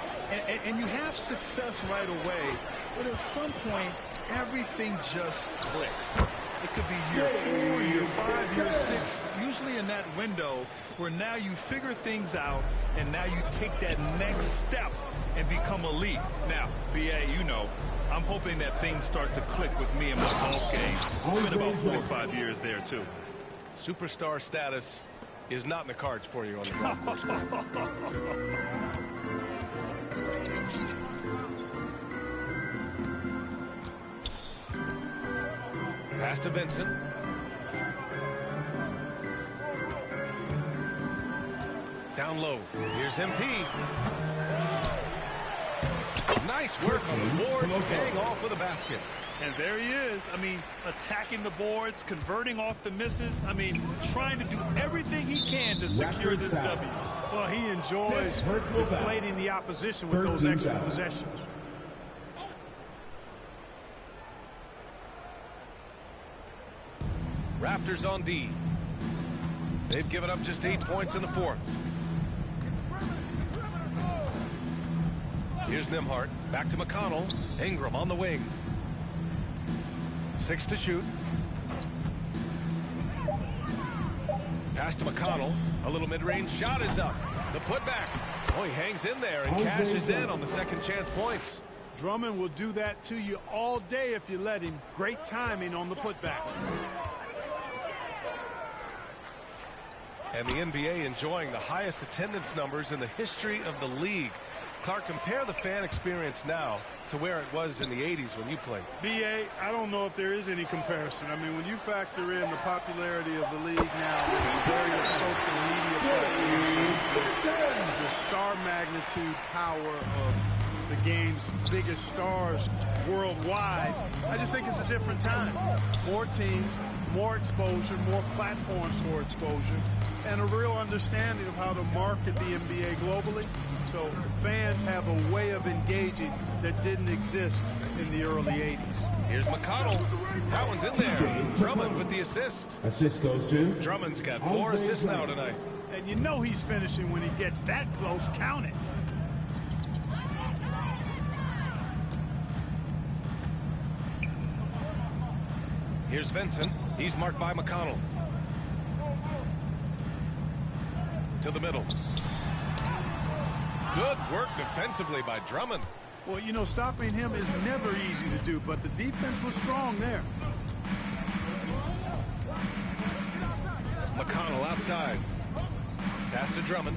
and you have success right away, but at some point, everything just clicks. It could be year 4, year 5, year 6, usually in that window where now you figure things out and now you take that next step and become elite. Now, BA, you know, I'm hoping that things start to click with me in my golf game. It's been about 4 or 5 years there, too. Superstar status is not in the cards for you on the golf course. Pass to Vincent. Down low. Here's MP. Nice Nice work on the boards, paying off with a basket. And there he is. I mean, attacking the boards, converting off the misses. I mean, trying to do everything he can to secure this W. Well, he enjoys deflating the opposition with those extra possessions. Raptors on D. They've given up just 8 points in the fourth. Here's Nimhart. Back to McConnell. Ingram on the wing. 6 to shoot. Pass to McConnell. A little mid-range shot is up. The putback. Oh, he hangs in there and cashes in on the second chance points. Drummond will do that to you all day if you let him. Great timing on the putback. And the NBA enjoying the highest attendance numbers in the history of the league. Clark, compare the fan experience now to where it was in the 80s when you played. B.A., I don't know if there is any comparison. I mean, when you factor in the popularity of the league now, the various social media platforms, the star magnitude power of the game's biggest stars worldwide, I just think it's a different time. More teams, more exposure, more platforms for exposure, and a real understanding of how to market the NBA globally. So fans have a way of engaging that didn't exist in the early 80s. Here's McConnell. That one's in there. Drummond with the assist. Assist goes to Drummond's got 4 assists now tonight. And you know he's finishing when he gets that close. Count it. Here's Vincent. He's marked by McConnell. To the middle. Good work defensively by Drummond. Well, you know, stopping him is never easy to do, but the defense was strong there. McConnell outside. Pass to Drummond.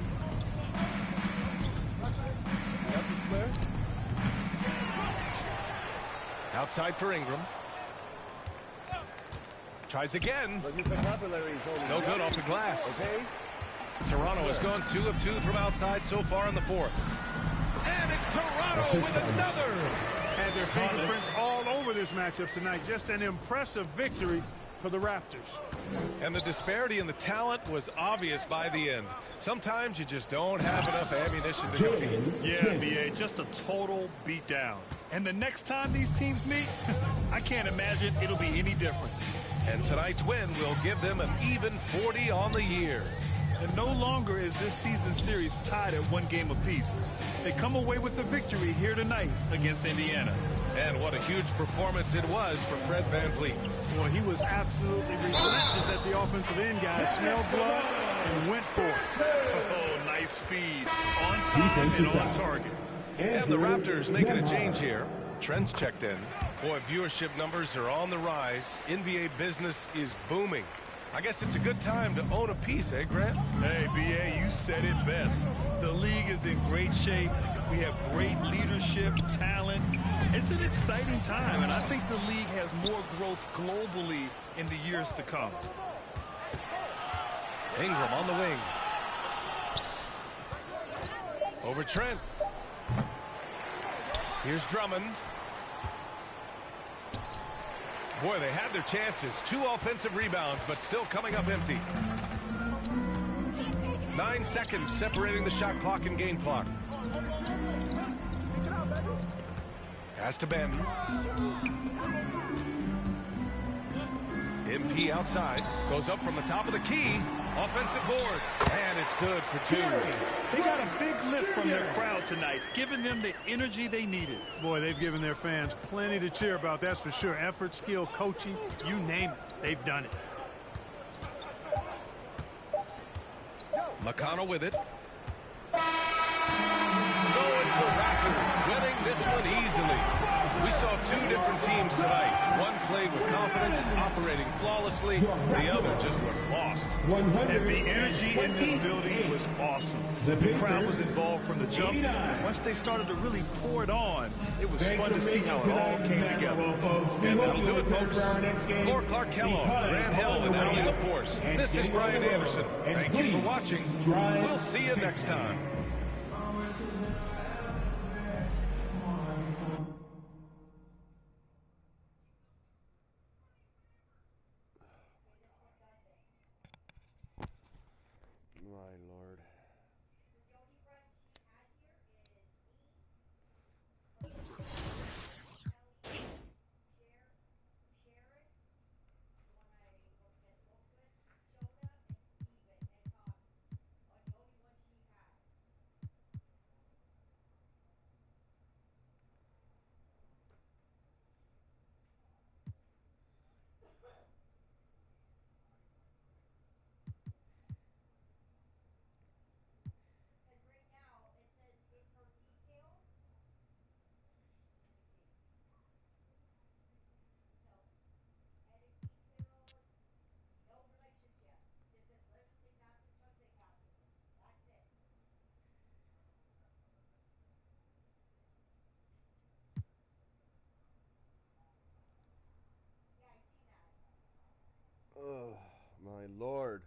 Outside for Ingram. Tries again. No good off the glass. Toronto has gone 2 of 2 from outside so far in the fourth. And it's Toronto with another. Had their fingerprints all over this matchup tonight. Just an impressive victory for the Raptors. And the disparity in the talent was obvious by the end. Sometimes you just don't have enough ammunition to compete. Yeah, B.A., just a total beatdown. And the next time these teams meet, I can't imagine it'll be any different. And tonight's win will give them an even 40 on the year. And no longer is this season series tied at 1 game apiece. They come away with the victory here tonight against Indiana. And what a huge performance it was for Fred VanVleet. Well, he was absolutely relentless at the offensive end, guys. Smelled blood and went for it. Oh, nice feed. On time and on target. And the Raptors making a change here. Trent's checked in. Boy, viewership numbers are on the rise. NBA business is booming. I guess it's a good time to own a piece, eh, Grant? Hey, B.A., you said it best. The league is in great shape. We have great leadership, talent. It's an exciting time, and I think the league has more growth globally in the years to come. Ingram on the wing. Over Trent. Here's Drummond. Boy, they had their chances. 2 offensive rebounds, but still coming up empty. 9 seconds separating the shot clock and game clock. Pass to Ben. MP outside. Goes up from the top of the key. Offensive board. And it's good for 2. They got a big lift from their crowd tonight, giving them the energy they needed. Boy, they've given their fans plenty to cheer about, that's for sure. Effort, skill, coaching, you name it. They've done it. McConnell with it. So it's the Raptors winning this one easily. We saw 2 different teams tonight. One played with confidence, operating flawlessly. The other just looked lost. And the energy in this building was awesome. The crowd was involved from the jump. Once they started to really pour it on, it was fun to see how it all came together. And that'll do it, folks. For Clark Kellogg, Grant Hill, and Allie LaForce, this is Brian Anderson. Thank you for watching. We'll see you next time. My lord.